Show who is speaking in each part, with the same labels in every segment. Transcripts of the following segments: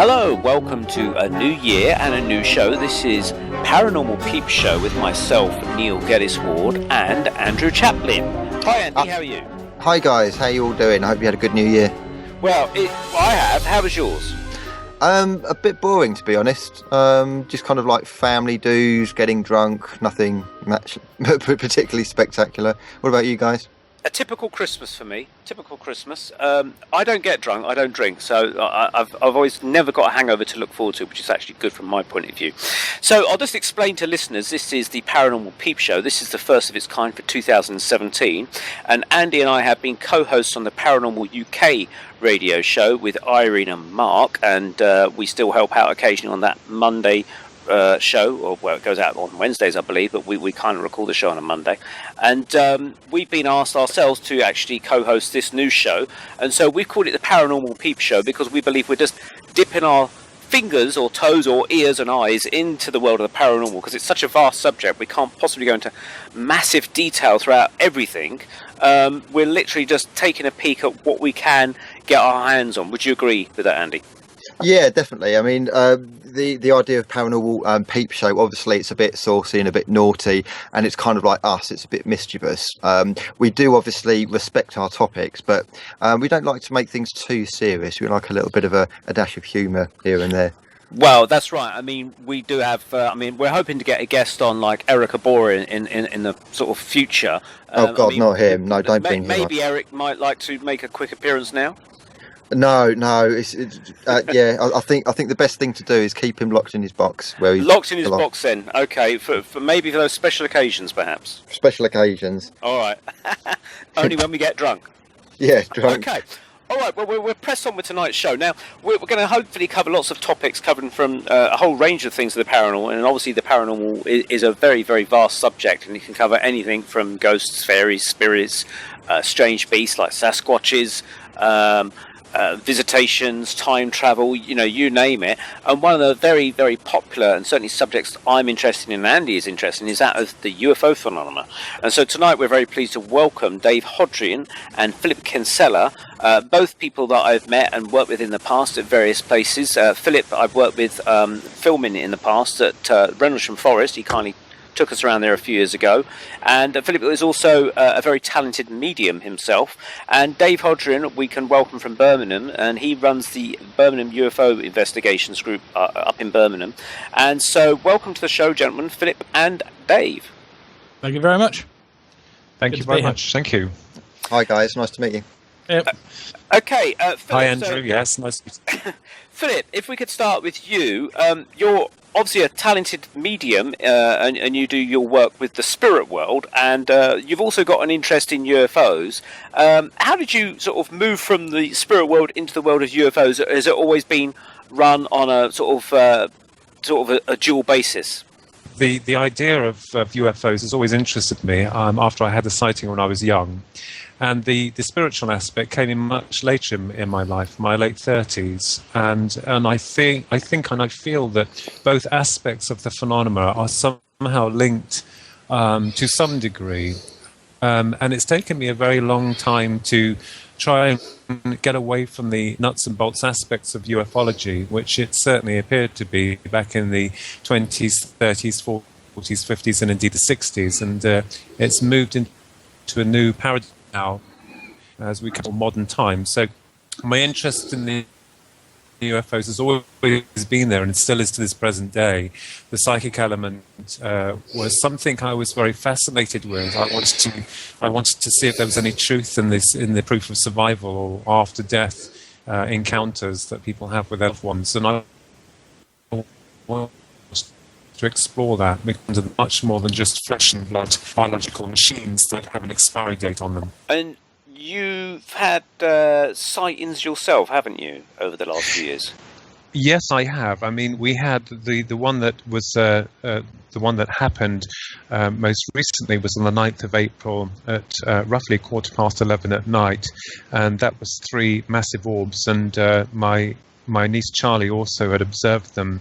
Speaker 1: Hello, welcome to a new year and a new show. This is Paranormal Peep Show with myself, Neil Geddes-Ward, and Andrew Chaplin. Hi Andy, how are you?
Speaker 2: Hi guys, how you all doing? I hope you had a good new year.
Speaker 1: Well, I have. How was yours?
Speaker 2: A bit boring, to be honest. Just kind of like family do's, getting drunk, nothing particularly spectacular. What about you guys?
Speaker 1: A typical Christmas for me. Typical Christmas. I don't get drunk. I don't drink, so I've always never got a hangover to look forward to, which is actually good from my point of view. So I'll just explain to listeners. This is the Paranormal Peep Show. This is the first of its kind for 2017, and Andy and I have been co-hosts on the Paranormal UK radio show with Irene and Mark, and we still help out occasionally on that Monday show, or well, it goes out on Wednesdays, I believe, but we kind of record the show on a Monday. And we've been asked ourselves to actually co-host this new show, and so we've called it the Paranormal Peep Show because we believe we're just dipping our fingers or toes or ears and eyes into the world of the paranormal, because it's such a vast subject. We can't possibly go into massive detail throughout everything. We're literally just taking a peek at what we can get our hands on. Would you agree with that, Andy?
Speaker 2: Yeah, definitely. I mean, the idea of Paranormal Peep Show, obviously it's a bit saucy and a bit naughty, and it's kind of like us, it's a bit mischievous. We do obviously respect our topics, but we don't like to make things too serious. We like a little bit of a dash of humour here and there.
Speaker 1: Well, that's right. I mean, we do have. We're hoping to get a guest on, like Eric Abora, in the sort of future.
Speaker 2: Oh God, not him! No, don't bring him on.
Speaker 1: Maybe Eric might like to make a quick appearance now.
Speaker 2: No. Yeah, I think the best thing to do is keep him locked in his box. Where he's
Speaker 1: locked in his box, then. Okay, for maybe for those special occasions, perhaps.
Speaker 2: Special occasions.
Speaker 1: All right. Only when we get drunk.
Speaker 2: Yeah, drunk.
Speaker 1: Okay. All right, well, we're pressed on with tonight's show. Now, we're going to hopefully cover lots of topics, covering from a whole range of things of the paranormal, and obviously the paranormal is a very, very vast subject, and you can cover anything from ghosts, fairies, spirits, strange beasts like Sasquatches, visitations, time travel, you name it. And one of the very, very popular and certainly subjects I'm interested in and Andy is interested in is that of the UFO phenomena. And so tonight we're very pleased to welcome Dave Hodrien and Philip Kinsella, both people that I've met and worked with in the past at various places. Philip, I've worked with filming in the past at Rendlesham Forest. He kindly took us around there a few years ago, and Philip is also a very talented medium himself. And Dave Hodrien we can welcome from Birmingham, and he runs the Birmingham UFO Investigations Group up in Birmingham. And so welcome to the show, gentlemen, Philip and Dave.
Speaker 3: Thank you very much.
Speaker 4: Thank you very much. Thank you.
Speaker 2: Hi guys, nice to meet you.
Speaker 3: Yep.
Speaker 1: Okay, Philip,
Speaker 4: hi Andrew. Yes, nice to meet you.
Speaker 1: Philip, if we could start with you. You're obviously a talented medium, and you do your work with the spirit world, and you've also got an interest in UFOs. How did you sort of move from the spirit world into the world of UFOs? Has it always been run on a sort of a dual basis?
Speaker 4: The idea of UFOs has always interested me after I had a sighting when I was young. And the spiritual aspect came in much later in my life, my late 30s, and I think and I feel that both aspects of the phenomena are somehow linked to some degree, and it's taken me a very long time to try and get away from the nuts and bolts aspects of ufology, which it certainly appeared to be back in the 20s, 30s, 40s, 50s, and indeed the 60s, and it's moved into a new paradigm now as we call modern times. So my interest in the UFOs has always been there, and it still is to this present day. The psychic element was something I was very fascinated with. I wanted to see if there was any truth in the proof of survival or after death encounters that people have with loved ones, and I wanted to explore that because they're much more than just flesh and blood biological machines that have an expiry date on them.
Speaker 1: And you've had sightings yourself, haven't you, over the last few years?
Speaker 4: Yes, I have. I mean, we had the one that was the one that happened most recently was on the 9th of April at roughly 11:15 at night, and that was 3 massive orbs. And my niece Charlie also had observed them.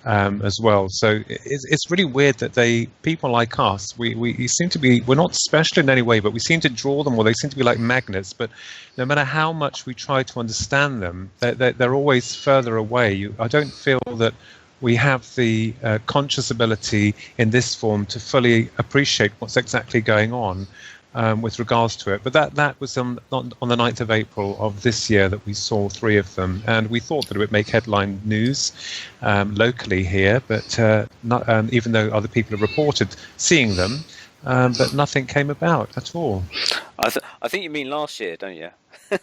Speaker 4: as well. So it's really weird that people like us, we seem to be, we're not special in any way, but we seem to draw them, or they seem to be like magnets. But no matter how much we try to understand them, they're always further away. I don't feel that we have the conscious ability in this form to fully appreciate what's exactly going on with regards to it. But that was on the 9th of April of this year that we saw 3 of them, and we thought that it would make headline news locally here, but not, even though other people have reported seeing them, but nothing came about at all.
Speaker 1: I think you mean last year, don't you?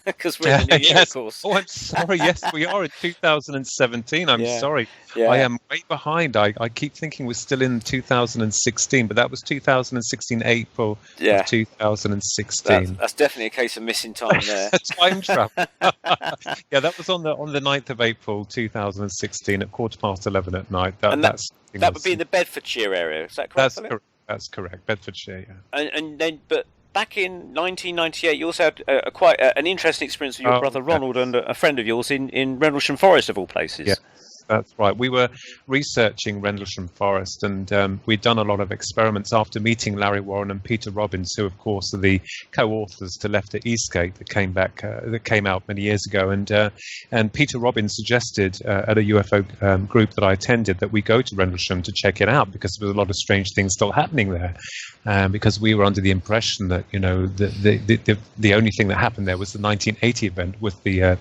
Speaker 1: Because we're in the new year,
Speaker 4: yes.
Speaker 1: of course.
Speaker 4: Oh, I'm sorry. Yes, we are in 2017. I'm sorry.
Speaker 1: Yeah.
Speaker 4: I am way behind. I keep thinking we're still in 2016, but that was 2016 April of 2016.
Speaker 1: That's definitely a case of missing time there.
Speaker 4: Time travel. Yeah, that was on the 9th of April 2016 at 11:15 at night. That would be in
Speaker 1: the Bedfordshire area. Is that correct?
Speaker 4: That's correct. Bedfordshire. Yeah.
Speaker 1: And then, but back in 1998, you also had quite an interesting experience with your brother Ronald and a friend of yours in Rendlesham Forest, of all places.
Speaker 4: Yeah, that's right. We were researching Rendlesham Forest, and we'd done a lot of experiments after meeting Larry Warren and Peter Robbins, who, of course, are the co-authors to Left at Eastgate that came out many years ago. And Peter Robbins suggested at a UFO group that I attended that we go to Rendlesham to check it out, because there was a lot of strange things still happening there. Because we were under the impression that the only thing that happened there was the 1980 event with the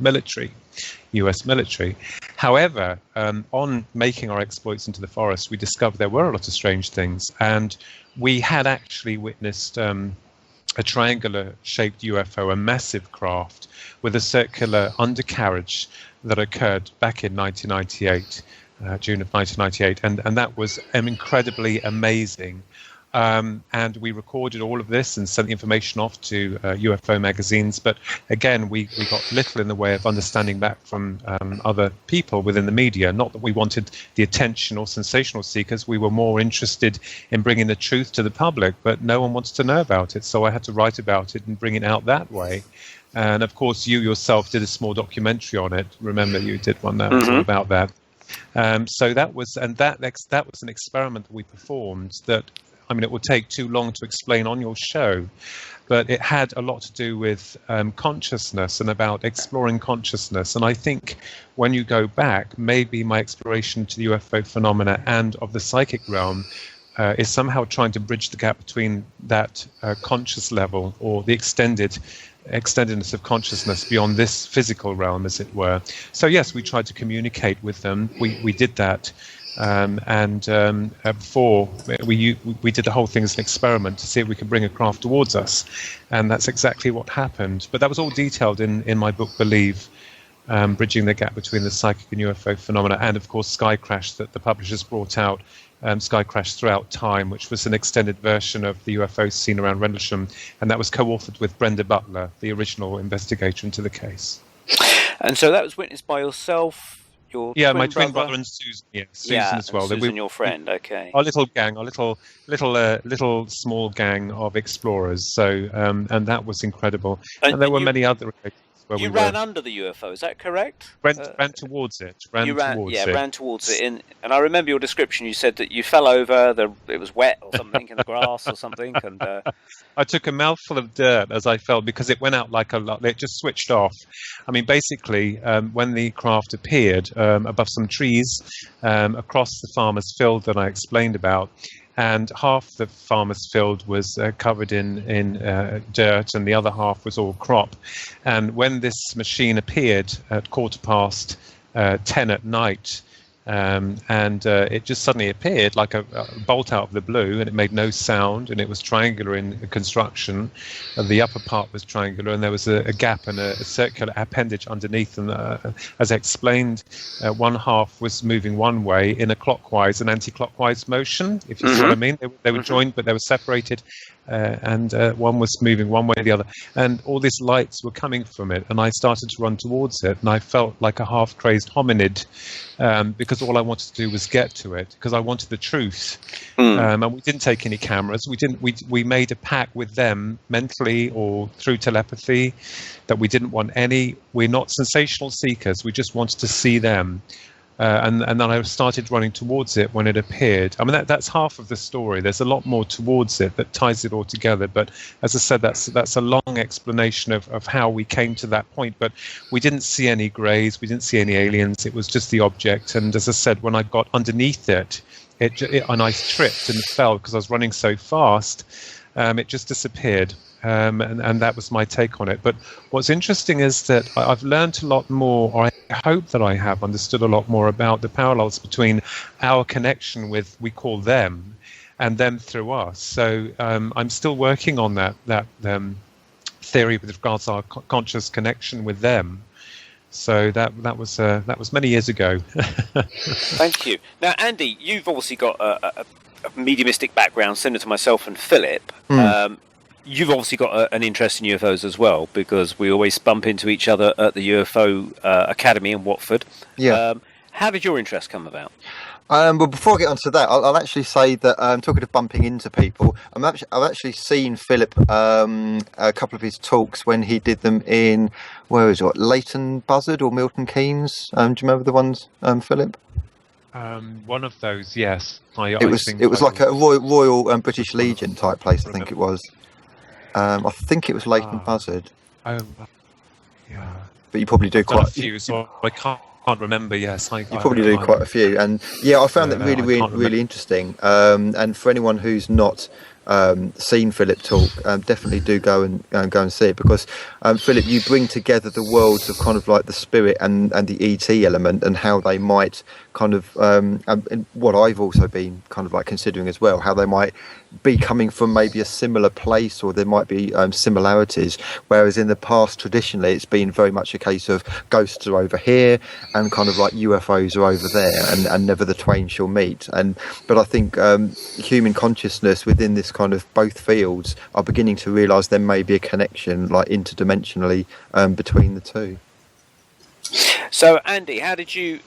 Speaker 4: US military. However, on making our exploits into the forest, we discovered there were a lot of strange things, and we had actually witnessed a triangular-shaped UFO, a massive craft with a circular undercarriage that occurred back in 1998, June of 1998, and that was incredibly amazing. And we recorded all of this and sent the information off to UFO magazines. But again, we got little in the way of understanding that from other people within the media. Not that we wanted the attention or sensational seekers. We were more interested in bringing the truth to the public, but no one wanted to know about it. So I had to write about it and bring it out that way. And of course, you yourself did a small documentary on it. Remember, you did one that was all about that. So that was an experiment that we performed that, I mean, it would take too long to explain on your show, but it had a lot to do with consciousness and about exploring consciousness. And I think when you go back, maybe my exploration to the UFO phenomena and of the psychic realm is somehow trying to bridge the gap between that conscious level, or the extendedness of consciousness beyond this physical realm, as it were. So yes, we tried to communicate with them. We did that. Before we did the whole thing as an experiment to see if we could bring a craft towards us, and that's exactly what happened. But that was all detailed in my book, Believe, Bridging the Gap Between the Psychic and UFO Phenomena, and of course Sky Crash, that the publishers brought out, Sky Crash Throughout Time, which was an extended version of the UFOs seen around Rendlesham, and that was co-authored with Brenda Butler, the original investigator into the case.
Speaker 1: And so that was witnessed by yourself,
Speaker 4: my twin brother and Susan. Yeah, Susan as well.
Speaker 1: And Susan, your friend. Okay.
Speaker 4: Our little gang, our little small gang of explorers. So, and that was incredible. And there were many other occasions where
Speaker 1: you ran under the UFO. Is that correct?
Speaker 4: Ran towards it.
Speaker 1: Ran towards it. And I remember your description. You said that you fell over. It was wet or something in the grass or something. And
Speaker 4: I took a mouthful of dirt as I fell, because it went out like a lot. It just switched off. I mean, basically, when the craft appeared above some trees across the farmer's field that I explained about, and half the farmer's field was covered in dirt, and the other half was all crop. And when this machine appeared at 10:15 at night, it just suddenly appeared like a bolt out of the blue, and it made no sound, and it was triangular in construction. The upper part was triangular, and there was a gap and a circular appendage underneath. And as I explained, one half was moving one way in a clockwise and anti-clockwise motion, if you see what I mean. They were joined, but they were separated, and one was moving one way or the other. And all these lights were coming from it, and I started to run towards it, and I felt like a half-crazed hominid, because all I wanted to do was get to it, because I wanted the truth. And we didn't take any cameras. We made a pact with them mentally or through telepathy that we didn't want any. We're not sensational seekers. We just wanted to see them. And then I started running towards it when it appeared. I mean, that's half of the story. There's a lot more towards it that ties it all together. But as I said, that's a long explanation of how we came to that point. But we didn't see any greys. We didn't see any aliens. It was just the object. And as I said, when I got underneath it, and I tripped and fell because I was running so fast, it just disappeared. And that was my take on it. But what's interesting is that I've learned a lot more, or I hope that I have understood a lot more about the parallels between our connection with, we call them, and them through us. So I'm still working on that theory with regards to our conscious connection with them. So that was many years ago.
Speaker 1: Thank you. Now, Andy, you've obviously got a mediumistic background similar to myself and Philip. You've obviously got an interest in UFOs as well, because we always bump into each other at the UFO Academy in Watford. Yeah. How did your interest come about?
Speaker 2: Well, before I get onto that, I'll actually say that talking of bumping into people, I've actually seen Philip a couple of his talks when he did them in, where is it, Leighton Buzzard or Milton Keynes? Do you remember the ones, Philip?
Speaker 4: One of those, yes.
Speaker 2: It was like a Royal British Legion type place, I think it was. I think it was Leighton Buzzard.
Speaker 4: Oh, yeah.
Speaker 2: But you probably do quite
Speaker 4: a few, so I can't remember. Yes, you
Speaker 2: probably do quite a few, and yeah, I found that really interesting. And for anyone who's not seen Philip talk, definitely do go and see it, because Philip, you bring together the worlds of kind of like the spirit and the ET element, and how they might kind of and what I've also been kind of like considering as well, how they might be coming from maybe a similar place, or there might be similarities, whereas in the past traditionally it's been very much a case of ghosts are over here and kind of like UFOs are over there, and never the twain shall meet. But I think human consciousness within this kind of both fields are beginning to realise there may be a connection, like interdimensionally, between the two.
Speaker 1: So Andy, how did you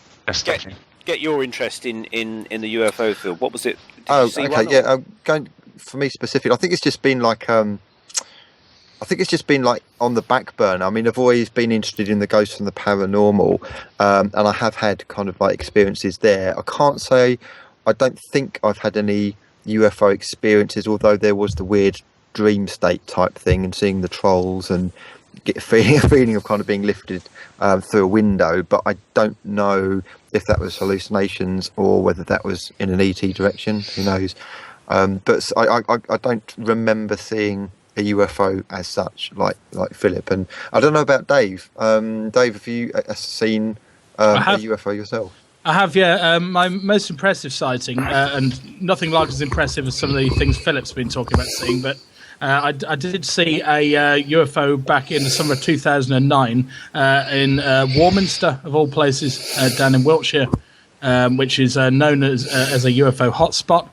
Speaker 1: get your interest in the UFO field? What was it? Going for me specifically, I think it's just been like on the back burner. I mean, I've always been interested in the ghosts and the paranormal, and I have had kind of like experiences there. I can't say, I don't think I've had any UFO experiences, although there was the weird dream state type thing and seeing the trolls and get a feeling of kind of being lifted through a window, but I don't know if that was hallucinations or whether that was in an ET direction. Who knows? But I don't remember seeing a UFO as such, like Philip. And I don't know about Dave. Dave, have you seen a UFO yourself?
Speaker 3: I have, yeah. My most impressive sighting, and nothing like as impressive as some of the things Philip's been talking about seeing, but I did see a UFO back in the summer of 2009 in Warminster, of all places, down in Wiltshire, which is known as a UFO hotspot.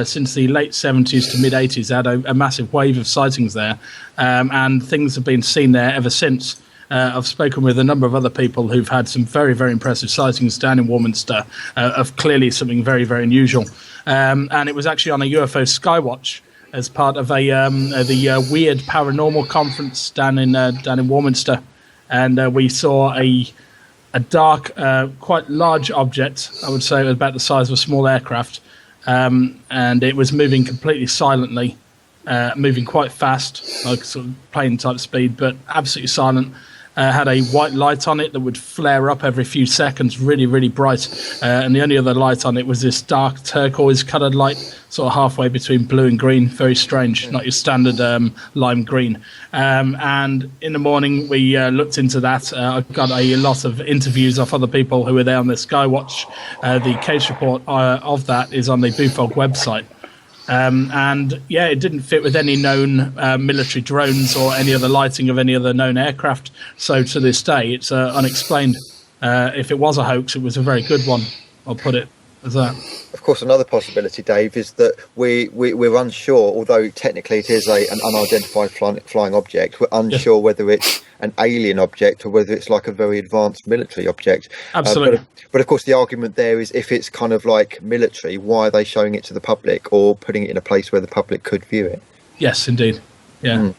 Speaker 3: Since the late 70s to mid-80s, had a massive wave of sightings there, and things have been seen there ever since. I've spoken with a number of other people who've had some very, very impressive sightings down in Warminster of clearly something very, very unusual. And it was actually on a UFO Skywatch as part of the Weird Paranormal Conference down in Warminster, and we saw a dark, quite large object. I would say it was about the size of a small aircraft, and it was moving completely silently, moving quite fast, like sort of plane type speed, but absolutely silent. Had a white light on it that would flare up every few seconds, really, really bright. And the only other light on it was this dark turquoise-coloured light, sort of halfway between blue and green. Very strange, not your standard lime green. And in the morning, we looked into that. I got a lot of interviews of other people who were there on the Skywatch. The case report of that is on the BUFOG website. And yeah, it didn't fit with any known military drones or any other lighting of any other known aircraft. So to this day, it's unexplained. If it was a hoax, it was a very good one. I'll put it as that.
Speaker 2: Of course, another possibility, Dave, is that we're unsure, although technically it is an unidentified flying object, we're unsure whether it's an alien object or whether it's like a very advanced military object.
Speaker 3: Absolutely.
Speaker 2: But of course, the argument there is, if it's kind of like military, why are they showing it to the public or putting it in a place where the public could view it?
Speaker 3: Yes, indeed. Yeah.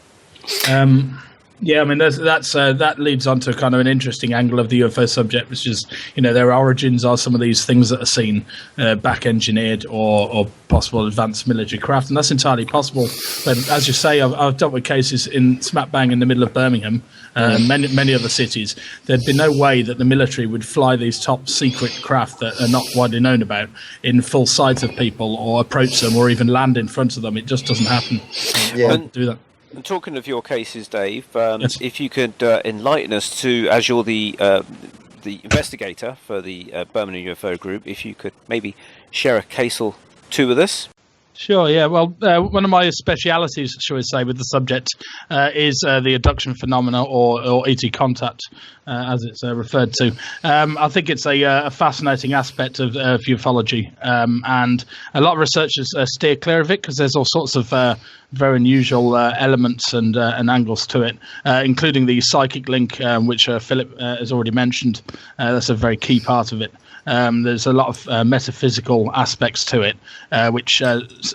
Speaker 3: Yeah, I mean that leads on to kind of an interesting angle of the UFO subject, which is, their origins are some of these things that are seen back engineered or possible advanced military craft, and that's entirely possible. But as you say, I've dealt with cases in smack bang in the middle of Birmingham, many other cities. There'd be no way that the military would fly these top secret craft that are not widely known about in full sight of people, or approach them, or even land in front of them. It just doesn't happen.
Speaker 2: Yeah.
Speaker 3: Do that.
Speaker 1: And talking of your cases, Dave,
Speaker 3: Yes.
Speaker 1: if you could enlighten us to, as you're the investigator for the Birmingham UFO group, if you could maybe share a case or two with us.
Speaker 3: Sure, yeah. Well, one of my specialities, shall we say, with the subject is the abduction phenomena, or ET contact, as it's referred to. I think it's a fascinating aspect of ufology, and a lot of researchers steer clear of it because there's all sorts of very unusual elements and angles to it, including the psychic link, which Philip has already mentioned. That's a very key part of it. There's a lot of metaphysical aspects to it, which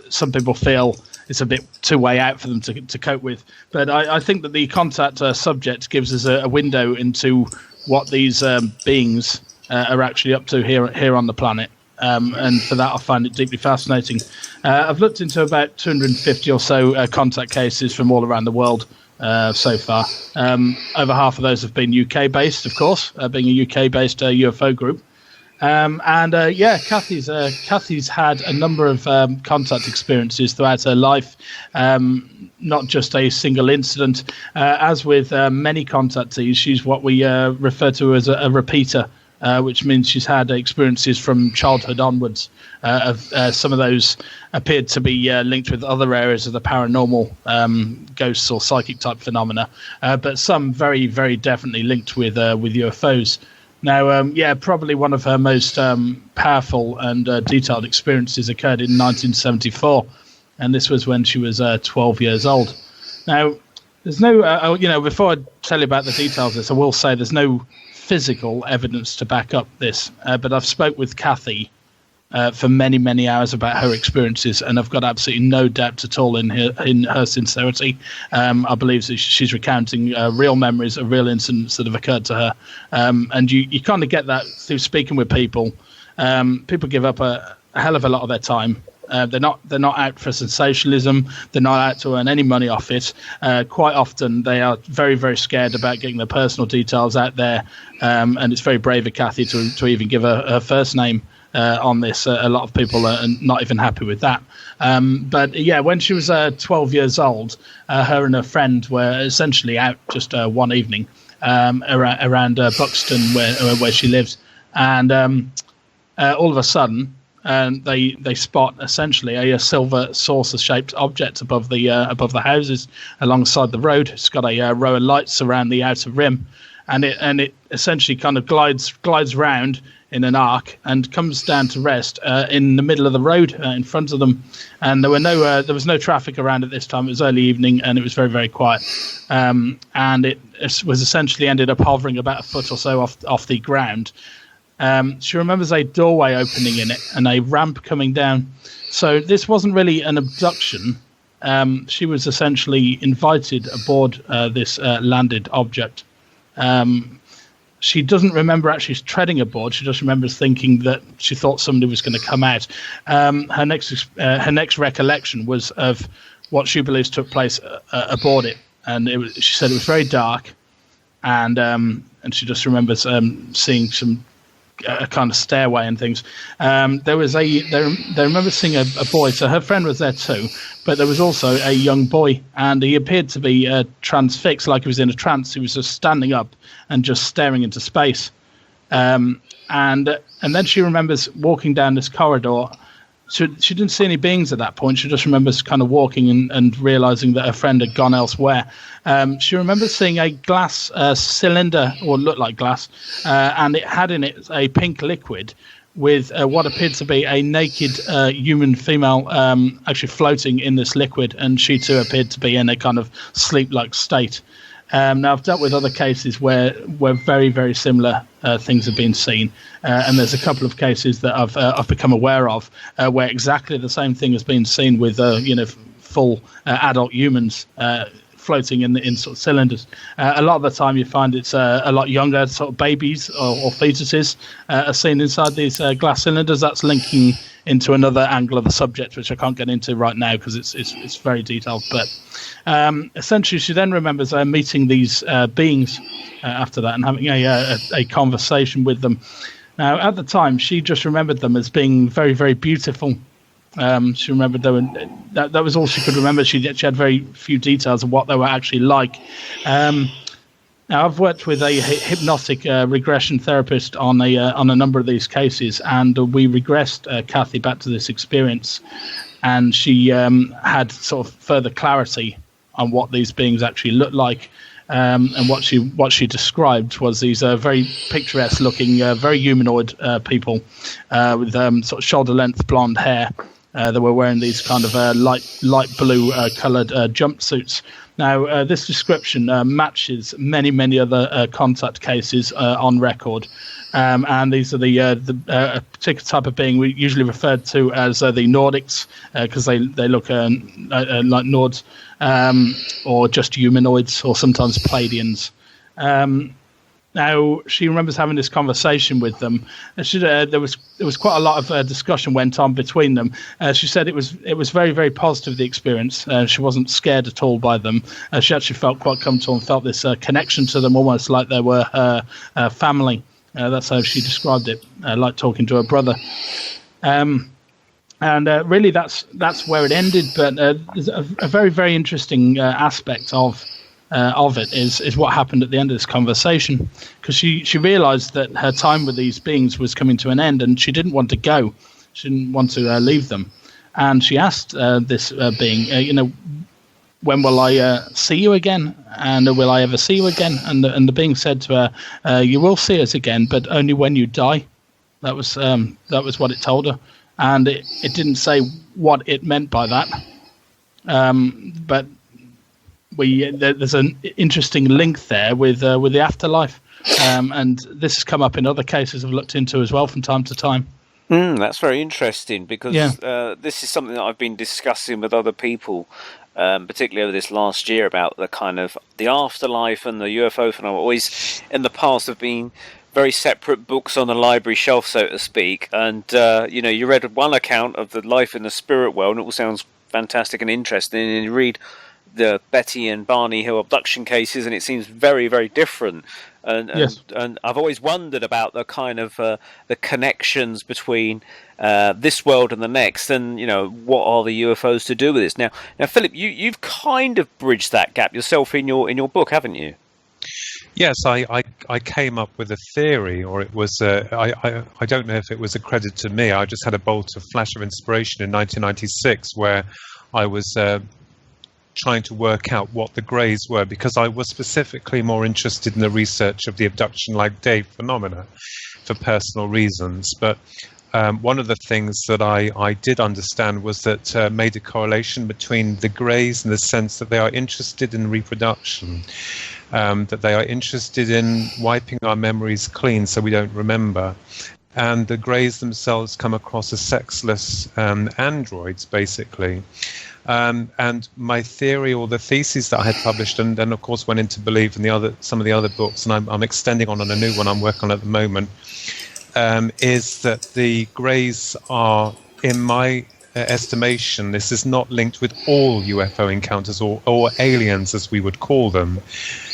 Speaker 3: some people feel it's a bit too way out for them to cope with. But I think that the contact subject gives us a window into what these beings are actually up to here on the planet. And for that, I find it deeply fascinating. I've looked into about 250 or so contact cases from all around the world so far. Over half of those have been UK-based, of course, being a UK-based UFO group. Kathy's had a number of contact experiences throughout her life, not just a single incident. As with many contactees, she's what we refer to as a repeater, which means she's had experiences from childhood onwards. Some of those appeared to be linked with other areas of the paranormal, ghosts or psychic type phenomena, but some very, very definitely linked with UFOs. Now, probably one of her most powerful and detailed experiences occurred in 1974, and this was when she was 12 years old. Now, there's no, before I tell you about the details of this, I will say there's no physical evidence to back up this, but I've spoke with Kathy for many, many hours about her experiences, and I've got absolutely no doubt at all in her sincerity. I believe that she's recounting real memories of real incidents that have occurred to her, and you kind of get that through speaking with people. People give up a hell of a lot of their time. They're not out for sensationalism. They're not out to earn any money off it. Quite often, they are very, very scared about getting their personal details out there, and it's very brave of Kathy to even give her first name on this. A lot of people are not even happy with that. But when she was 12 years old, her and her friend were essentially out just one evening around Buxton, where she lives, and all of a sudden, they spot essentially a silver saucer-shaped object above the houses alongside the road. It's got a row of lights around the outer rim, and it essentially kind of glides round in an arc and comes down to rest in the middle of the road in front of them. And there was no traffic around at this time. It was early evening, and it was very, very quiet. And it was essentially ended up hovering about a foot or so off the ground. She remembers a doorway opening in it and a ramp coming down. So this wasn't really an abduction. She was essentially invited aboard this landed object. She doesn't remember actually treading aboard. She just remembers thinking that she thought somebody was going to come out. Her next recollection was of what she believes took place aboard it, and she said it was very dark, and she just remembers seeing a kind of stairway and things. They remember seeing a boy. So her friend was there too, but there was also a young boy, and he appeared to be transfixed, like he was in a trance. He was just standing up and just staring into space. And then she remembers walking down this corridor. She didn't see any beings at that point. She just remembers kind of walking and realizing that her friend had gone elsewhere. She remembers seeing a glass cylinder, or looked like glass, and it had in it a pink liquid with what appeared to be a naked human female actually floating in this liquid, and she too appeared to be in a kind of sleep-like state. Now, I've dealt with other cases where very, very similar things have been seen, and there's a couple of cases that I've become aware of where exactly the same thing has been seen with full adult humans floating in sort of cylinders. A lot of the time, you find it's a lot younger, sort of babies or fetuses are seen inside these glass cylinders. That's linking into another angle of the subject, which I can't get into right now because it's very detailed. But essentially, she then remembers meeting these beings after that and having a conversation with them. Now, at the time, she just remembered them as being very, very beautiful. She remembered them, and that was all she could remember. She had very few details of what they were actually like. Now, I've worked with a hypnotic regression therapist on a number of these cases, and we regressed Kathy back to this experience, and she had sort of further clarity on what these beings actually looked like. And what she described was these very picturesque-looking, very humanoid people with sort of shoulder-length blonde hair. They were wearing these kind of light blue coloured jumpsuits. Now, this description matches many other contact cases on record, and these are the particular type of being we usually referred to as the Nordics, because they look like Nords, or just humanoids, or sometimes Pleiadians. Now, she remembers having this conversation with them. There was quite a lot of discussion went on between them. She said it was very, very positive, the experience. She wasn't scared at all by them. She actually felt quite comfortable and felt this connection to them, almost like they were her family. That's how she described it, like talking to her brother. And really, that's where it ended. But there's a very, very interesting aspect of it is what happened at the end of this conversation, because she realized that her time with these beings was coming to an end, and she didn't want to go. She didn't want to leave them, and she asked this being, when will I see you again, and will I ever see you again? And the being said to her, you will see us again, but only when you die. That was what it told her, and it didn't say what it meant by that, but there's an interesting link there with the afterlife, and this has come up in other cases I've looked into as well from time to time.
Speaker 1: That's very interesting, because this is something that I've been discussing with other people, particularly over this last year, about the kind of the afterlife and the UFO phenomenon. Always in the past have been very separate books on the library shelf, so to speak, and you read one account of the life in the spirit world and it all sounds fantastic and interesting, and you read the Betty and Barney Hill abduction cases, and it seems very, very different. And I've always wondered about the kind of the connections between this world and the next, and what are the UFOs to do with this? Now, Philip, you've kind of bridged that gap yourself in your book, haven't you?
Speaker 4: Yes, I came up with a theory, or it was I don't know if it was a credit to me. I just had a flash of inspiration in 1996, where I was trying to work out what the greys were, because I was specifically more interested in the research of the abduction like Dave phenomena for personal reasons. But one of the things that I did understand was that made a correlation between the greys in the sense that they are interested in reproduction, that they are interested in wiping our memories clean so we don't remember. And the greys themselves come across as sexless androids, basically. And my theory, or the thesis that I had published, and then of course went into Believe and some of the other books, and I'm extending on a new one I'm working on at the moment, is that the greys are, in my estimation, this is not linked with all UFO encounters or aliens as we would call them,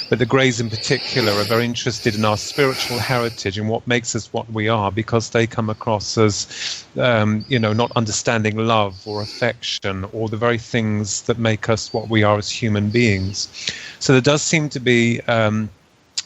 Speaker 4: but the greys in particular are very interested in our spiritual heritage and what makes us what we are, because they come across as not understanding love or affection or the very things that make us what we are as human beings. So there does seem to be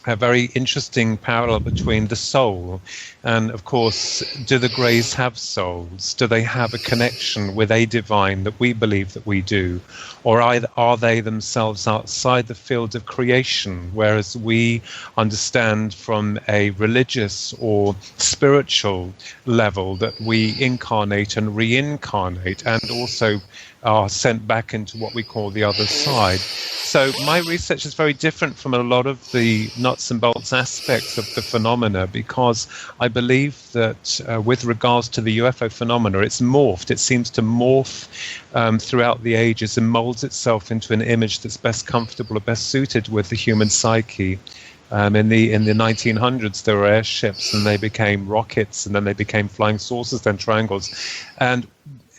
Speaker 4: a very interesting parallel between the soul and, of course, do the greys have souls? Do they have a connection with a divine that we believe that we do? Or are they themselves outside the field of creation, whereas we understand from a religious or spiritual level that we incarnate and reincarnate, and also are sent back into what we call the other side. So my research is very different from a lot of the nuts and bolts aspects of the phenomena, because I believe that with regards to the UFO phenomena, it's morphed. It seems to morph throughout the ages and molds itself into an image that's best comfortable or best suited with the human psyche. In the 1900s, there were airships, and they became rockets, and then they became flying saucers, then triangles. And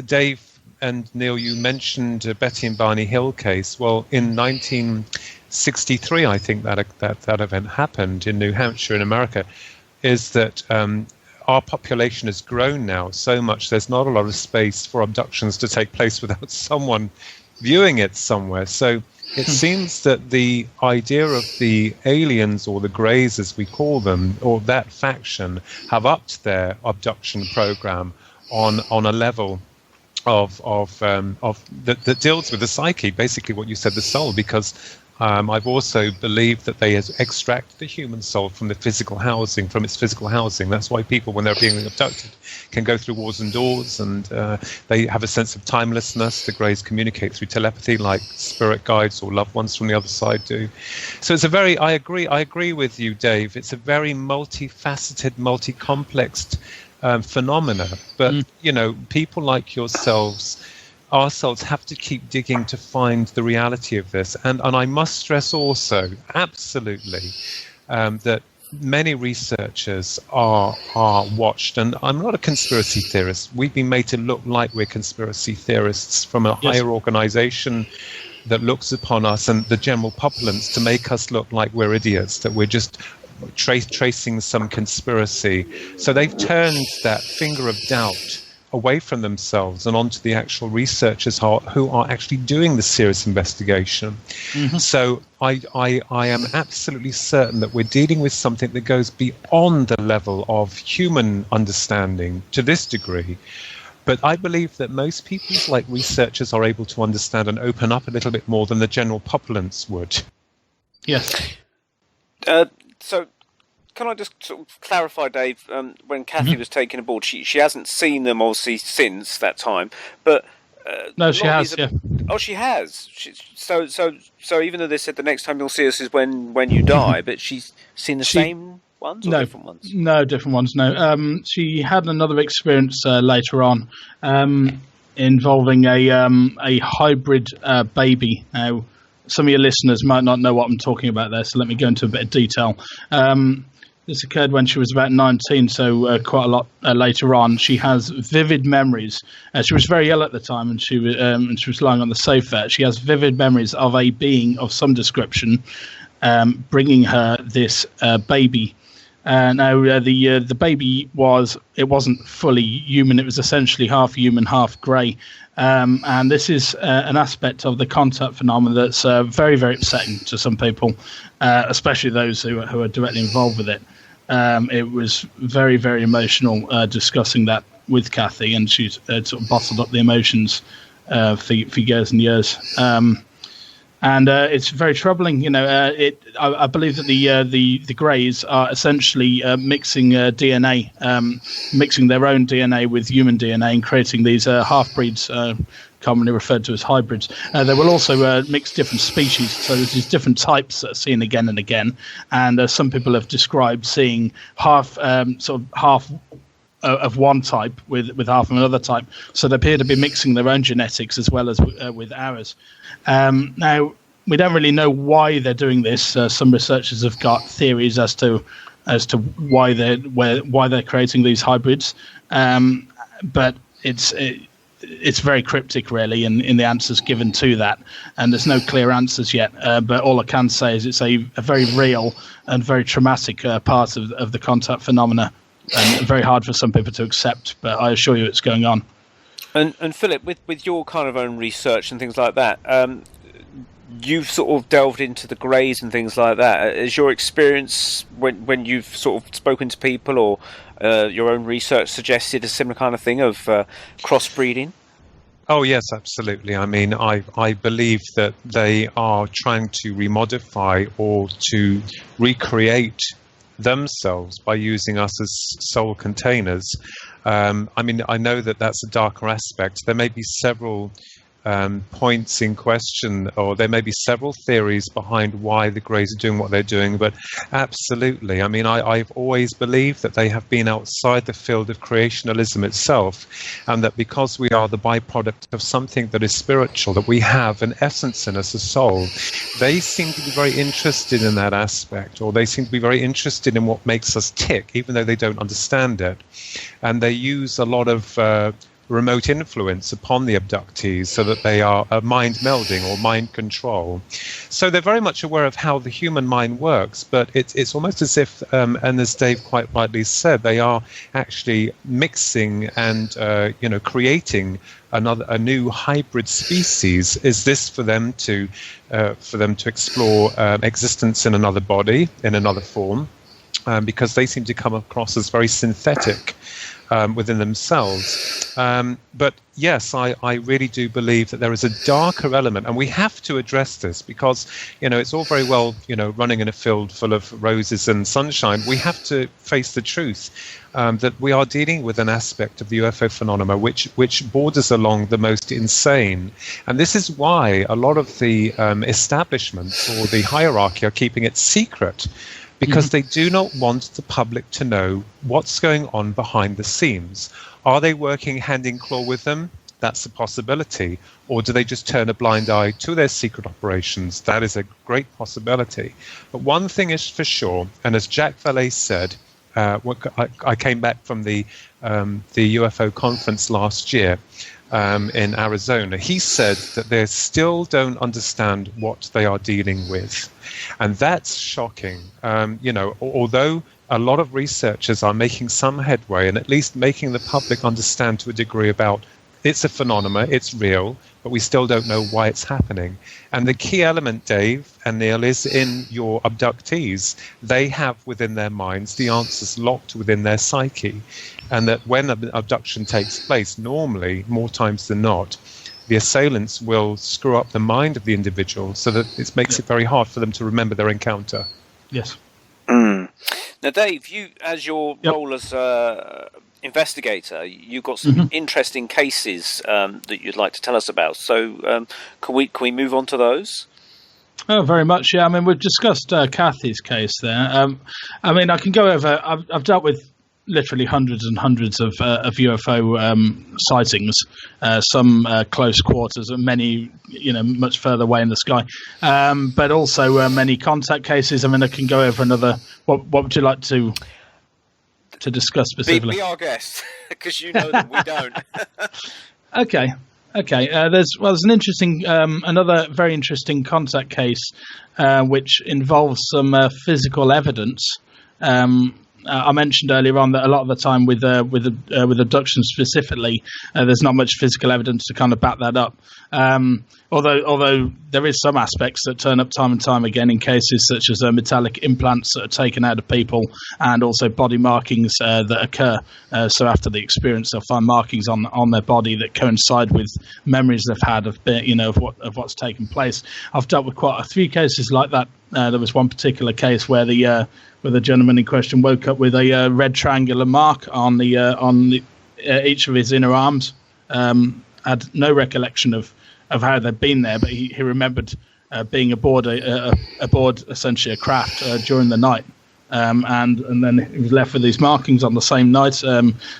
Speaker 4: Dave and Neil, you mentioned Betty and Barney Hill case. Well, in 1963, I think that event happened in New Hampshire in America. Is that our population has grown now so much, there's not a lot of space for abductions to take place without someone viewing it somewhere. So it seems that the idea of the aliens, or the Greys as we call them, or that faction, have upped their abduction program on a level of that deals with the psyche, basically what you said, the soul, because I've also believed that they extract the human soul from its physical housing. That's why people, when they're being abducted, can go through walls and doors, and they have a sense of timelessness. The Greys communicate through telepathy, like spirit guides or loved ones from the other side do. So it's I agree with you, Dave. It's a very multifaceted, multi-complexed phenomena. But, people like yourselves, ourselves, have to keep digging to find the reality of this. And I must stress also, absolutely, that many researchers are watched. And I'm not a conspiracy theorist. We've been made to look like we're conspiracy theorists from a higher organization that looks upon us and the general populace to make us look like we're idiots, that we're just tracing some conspiracy. So they've turned that finger of doubt away from themselves and onto the actual researchers who are actually doing the serious investigation. Mm-hmm. So I am absolutely certain that we're dealing with something that goes beyond the level of human understanding to this degree. But I believe that most people, like researchers, are able to understand and open up a little bit more than the general populace would.
Speaker 3: Yes.
Speaker 1: So can I just sort of clarify, Dave, when Kathy was taken aboard, she hasn't seen them, obviously, since that time, but...
Speaker 3: no, she has, yeah.
Speaker 1: Oh, she has? So even though they said the next time you'll see us is when you die, but she's seen the same ones or different ones? No, different ones,
Speaker 3: no. She had another experience later on involving a hybrid baby. Now, some of your listeners might not know what I'm talking about there, so let me go into a bit of detail. This occurred when she was about 19, so quite a lot later on. She has vivid memories. She was very ill at the time, and she was lying on the sofa. She has vivid memories of a being of some description bringing her this baby. Now, the baby wasn't fully human. It was essentially half human, half grey. And this is an aspect of the contact phenomenon that's very, very upsetting to some people, especially those who are directly involved with it. It was very, very emotional discussing that with Kathy, and she's sort of bottled up the emotions for years and years. And it's very troubling. I believe that the Greys are essentially mixing DNA, mixing their own DNA with human DNA, and creating these half-breeds, commonly referred to as hybrids. They will also mix different species, so there's these different types that are seen again and again. And some people have described seeing half of one type with half of another type. So they appear to be mixing their own genetics as well as with ours. Now, we don't really know why they're doing this. Some researchers have got theories as to why they're creating these hybrids, but it's very cryptic, really, in the answers given to that, and there's no clear answers yet. But all I can say is it's a very real and very traumatic part of the contact phenomena, and very hard for some people to accept. But I assure you, it's going on.
Speaker 1: And Philip, with your kind of own research and things like that, you've sort of delved into the Greys and things like that. Is your experience when you've sort of spoken to people or your own research suggested a similar kind of thing of crossbreeding?
Speaker 4: Oh, yes, absolutely. I mean, I believe that they are trying to remodify or to recreate themselves by using us as soul containers. I mean, I know that that's a darker aspect. There may be several points in question, or there may be several theories behind why the Greys are doing what they're doing, but absolutely. I mean, I've always believed that they have been outside the field of creationalism itself, and that because we are the byproduct of something that is spiritual, that we have an essence in us, a soul, they seem to be very interested in that aspect, or they seem to be very interested in what makes us tick, even though they don't understand it. And they use a lot of remote influence upon the abductees so that they are mind melding or mind control. So they're very much aware of how the human mind works, but it's almost as if, and as Dave quite rightly said, they are actually mixing and creating a new hybrid species. Is this for them to explore existence in another body, in another form? Because they seem to come across as very synthetic within themselves. But yes, I really do believe that there is a darker element, and we have to address this because, it's all very well, running in a field full of roses and sunshine. We have to face the truth that we are dealing with an aspect of the UFO phenomena which borders along the most insane. And this is why a lot of the establishments or the hierarchy are keeping it secret, because they do not want the public to know what's going on behind the scenes. Are they working hand in claw with them? That's a possibility. Or do they just turn a blind eye to their secret operations? That is a great possibility. But one thing is for sure, and as Jack Valet said, I came back from the UFO conference last year in Arizona. He said that they still don't understand what they are dealing with. And that's shocking. Although a lot of researchers are making some headway and at least making the public understand to a degree about it's a phenomenon, it's real, but we still don't know why it's happening. And the key element, Dave and Neil, is in your abductees. They have within their minds the answers locked within their psyche. And that when an abduction takes place, normally, more times than not, the assailants will screw up the mind of the individual so that it makes it very hard for them to remember their encounter.
Speaker 3: Yes.
Speaker 1: Now, Dave, you, as your role as investigator, you've got some interesting cases that you'd like to tell us about. So can we move on to those?
Speaker 3: Oh, very much, yeah. I mean, we've discussed Kathy's case there. I mean, I can go over... I've dealt with literally hundreds and hundreds of UFO sightings, some close quarters and many, much further away in the sky, but also many contact cases. I mean, I can go over another... What would you like to discuss specifically?
Speaker 1: Be our guest, because you know that we don't.
Speaker 3: Okay. There's an interesting, another very interesting contact case, which involves some physical evidence. I mentioned earlier on that a lot of the time with abduction specifically, there's not much physical evidence to kind of back that up. Although there is some aspects that turn up time and time again in cases such as metallic implants that are taken out of people, and also body markings that occur. So after the experience, they'll find markings on their body that coincide with memories they've had of what's taken place. I've dealt with quite a few cases like that. There was one particular case where the gentleman in question woke up with a red triangular mark on each of his inner arms. Had no recollection of how they'd been there, but he remembered being aboard essentially a craft during the night, and then he was left with these markings on the same night.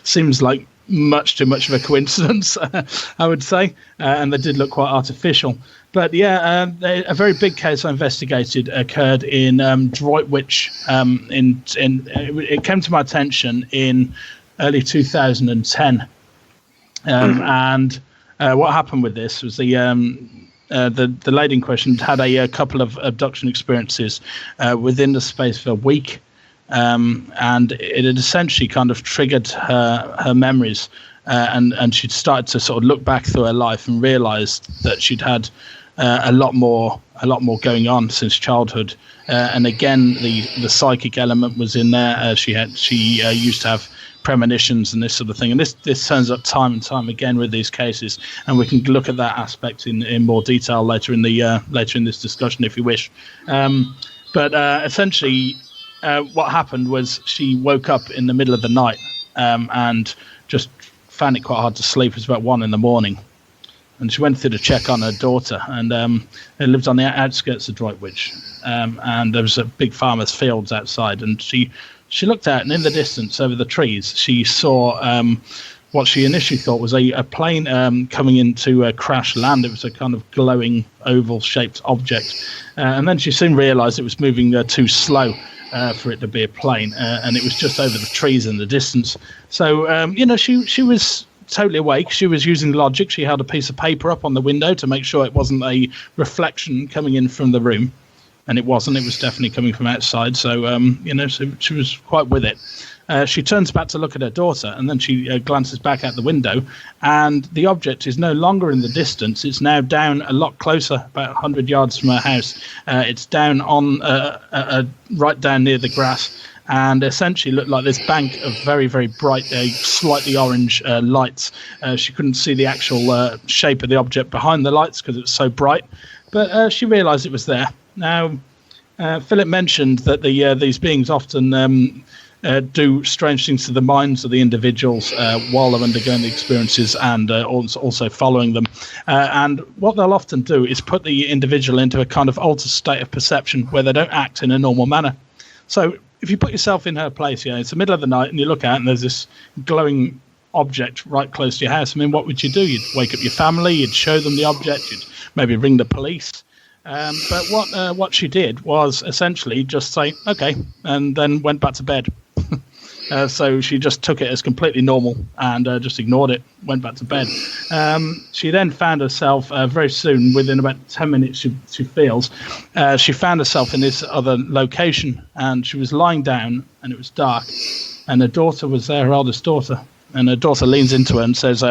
Speaker 3: Seems like much too much of a coincidence, I would say, and they did look quite artificial. But yeah, a very big case I investigated occurred in Droitwich. It came to my attention in early 2010, and what happened with this was the lady in question had a couple of abduction experiences within the space of a week. And it had essentially kind of triggered her memories, and she'd started to sort of look back through her life and realised that she'd had a lot more going on since childhood. And again, the psychic element was in there. She used to have premonitions and this sort of thing. And this turns up time and time again with these cases. And we can look at that aspect in more detail later in this discussion if you wish. But essentially, what happened was she woke up in the middle of the night and just found it quite hard to sleep. It was about 1 a.m. and she went through to check on her daughter, and it lived on the outskirts of Droitwich, and there was a big farmer's fields outside, and she looked out, and in the distance over the trees she saw what she initially thought was a plane coming into crash land. It was a kind of glowing oval shaped object, and then she soon realised it was moving too slow for it to be a plane, and it was just over the trees in the distance. So she was totally awake. She was using logic. She held a piece of paper up on the window to make sure it wasn't a reflection coming in from the room, and it wasn't. It was definitely coming from outside. So so she was quite with it. She turns back to look at her daughter, and then she glances back out the window, and the object is no longer in the distance. It's now down a lot closer, about 100 yards from her house. It's down on right down near the grass, and essentially looked like this bank of very, very bright, slightly orange lights. She couldn't see the actual shape of the object behind the lights because it was so bright, but she realised it was there. Now, Philip mentioned that these beings often do strange things to the minds of the individuals while they're undergoing the experiences, and also following them. And what they'll often do is put the individual into a kind of altered state of perception where they don't act in a normal manner. So if you put yourself in her place, it's the middle of the night and you look out and there's this glowing object right close to your house. I mean, what would you do? You'd wake up your family, you'd show them the object, you'd maybe ring the police. But what she did was essentially just say, okay, and then went back to bed. So she just took it as completely normal and just ignored it, went back to bed. She then found herself very soon, within about 10 minutes, she feels, she found herself in this other location, and she was lying down and it was dark, and her daughter was there, her eldest daughter. And her daughter leans into her and says,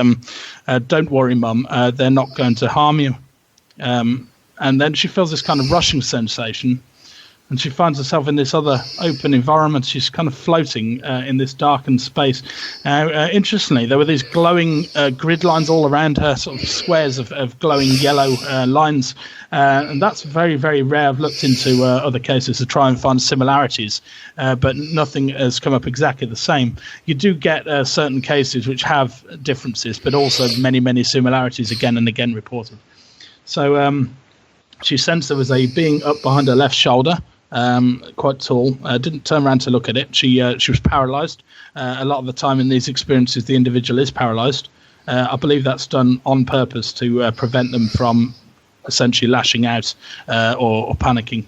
Speaker 3: don't worry, Mum, they're not going to harm you. And then she feels this kind of rushing sensation, and she finds herself in this other open environment. She's kind of floating in this darkened space. Interestingly, there were these glowing grid lines all around her, sort of squares of glowing yellow lines. And that's very, very rare. I've looked into other cases to try and find similarities, but nothing has come up exactly the same. You do get certain cases which have differences, but also many, many similarities again and again reported. So she sensed there was a being up behind her left shoulder, quite tall. Didn't turn around to look at it. She was paralyzed. A lot of the time in these experiences, the individual is paralyzed. I believe that's done on purpose to prevent them from essentially lashing out or panicking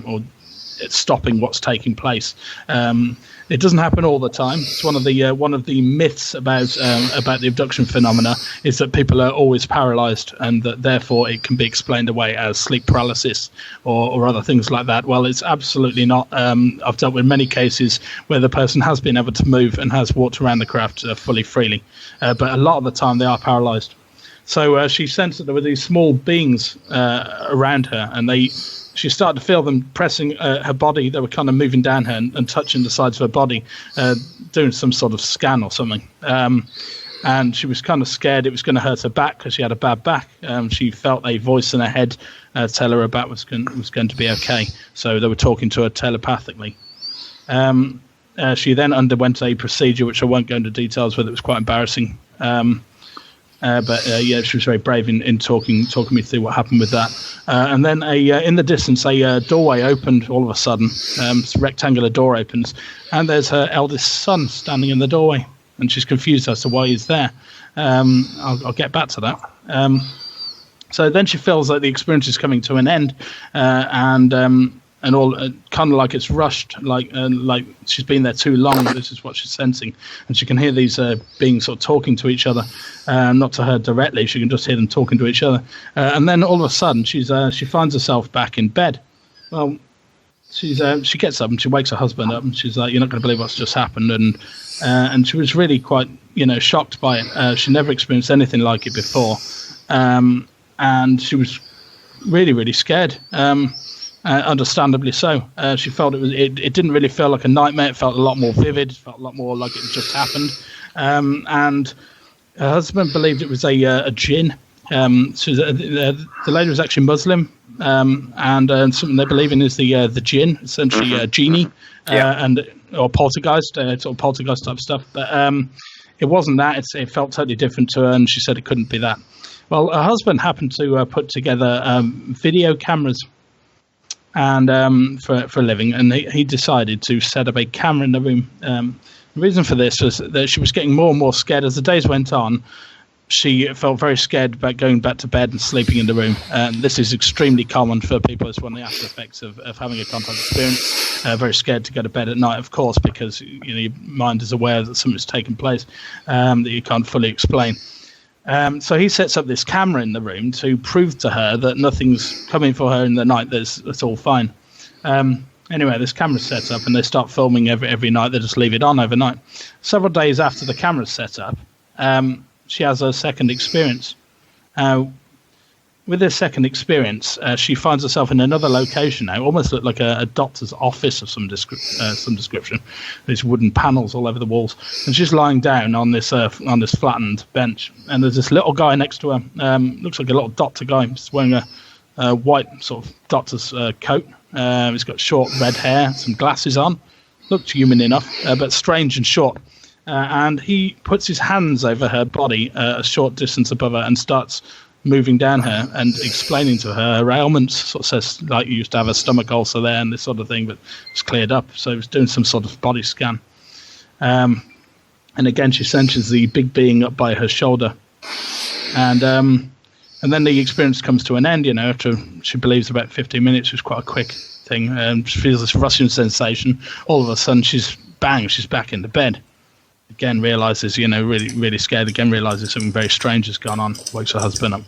Speaker 3: or stopping what's taking place. It doesn't happen all the time. It's one of the myths about the abduction phenomena is that people are always paralyzed, and that therefore it can be explained away as sleep paralysis or other things like that. Well, it's absolutely not. I've dealt with many cases where the person has been able to move and has walked around the craft fully freely, but a lot of the time they are paralyzed. So she sensed that there were these small beings around her, and she started to feel them pressing her body. They were kind of moving down her and touching the sides of her body, doing some sort of scan or something. And she was kind of scared it was going to hurt her back because she had a bad back. She felt a voice in her head tell her her back was going to be okay. So they were talking to her telepathically. She then underwent a procedure, which I won't go into details with. It was quite embarrassing. But she was very brave in talking me through what happened with that. And then in the distance, a doorway opened all of a sudden. This rectangular door opens, and there's her eldest son standing in the doorway, and she's confused as to why he's there. I'll get back to that. So then she feels like the experience is coming to an end, and all kind of like it's rushed, like she's been there too long. This is what she's sensing, and she can hear these beings sort of talking to each other, not to her directly. She can just hear them talking to each other, and then all of a sudden she finds herself back in bed. Well, she gets up and she wakes her husband up, and she's like, "You're not going to believe what's just happened," and she was really quite shocked by it. She never experienced anything like it before, and she was really, really scared. Understandably so. She felt it didn't really feel like a nightmare. It felt a lot more vivid. It felt a lot more like it just happened. And her husband believed it was a jinn. So the lady was actually Muslim, and something they believe in is the jinn, essentially a genie, or poltergeist, sort of poltergeist type stuff. But it wasn't that. It felt totally different to her, and she said it couldn't be that. Well, her husband happened to put together video cameras and for a living, and he decided to set up a camera in the room. The reason for this was that she was getting more and more scared as the days went on. She felt very scared about going back to bed and sleeping in the room. This is extremely common for people. It's one of the after effects of having a contact experience. Very scared to go to bed at night, of course, because your mind is aware that something's taken place that you can't fully explain. So he sets up this camera in the room to prove to her that nothing's coming for her in the night. That's all fine. Anyway, this camera's set up, and they start filming every night. They just leave it on overnight. Several days after the camera's set up, she has a second experience. With this second experience, she finds herself in another location now, almost looked like a doctor's office of some description. There's wooden panels all over the walls, and she's lying down on this flattened bench. And there's this little guy next to her. Looks like a little doctor guy. He's wearing a white sort of doctor's coat. He's got short red hair, some glasses on. Looked human enough, but strange and short. And he puts his hands over her body a short distance above her and starts moving down her and explaining to her ailments. Sort of says, like, you used to have a stomach ulcer there and this sort of thing, but it's cleared up. So he was doing some sort of body scan. And again, she senses the big being up by her shoulder. And then the experience comes to an end, after she believes about 15 minutes. It was quite a quick thing. She feels this rushing sensation. All of a sudden, she's back in the bed. Again, realizes, really, really scared. Again, realizes something very strange has gone on. Wakes her husband up.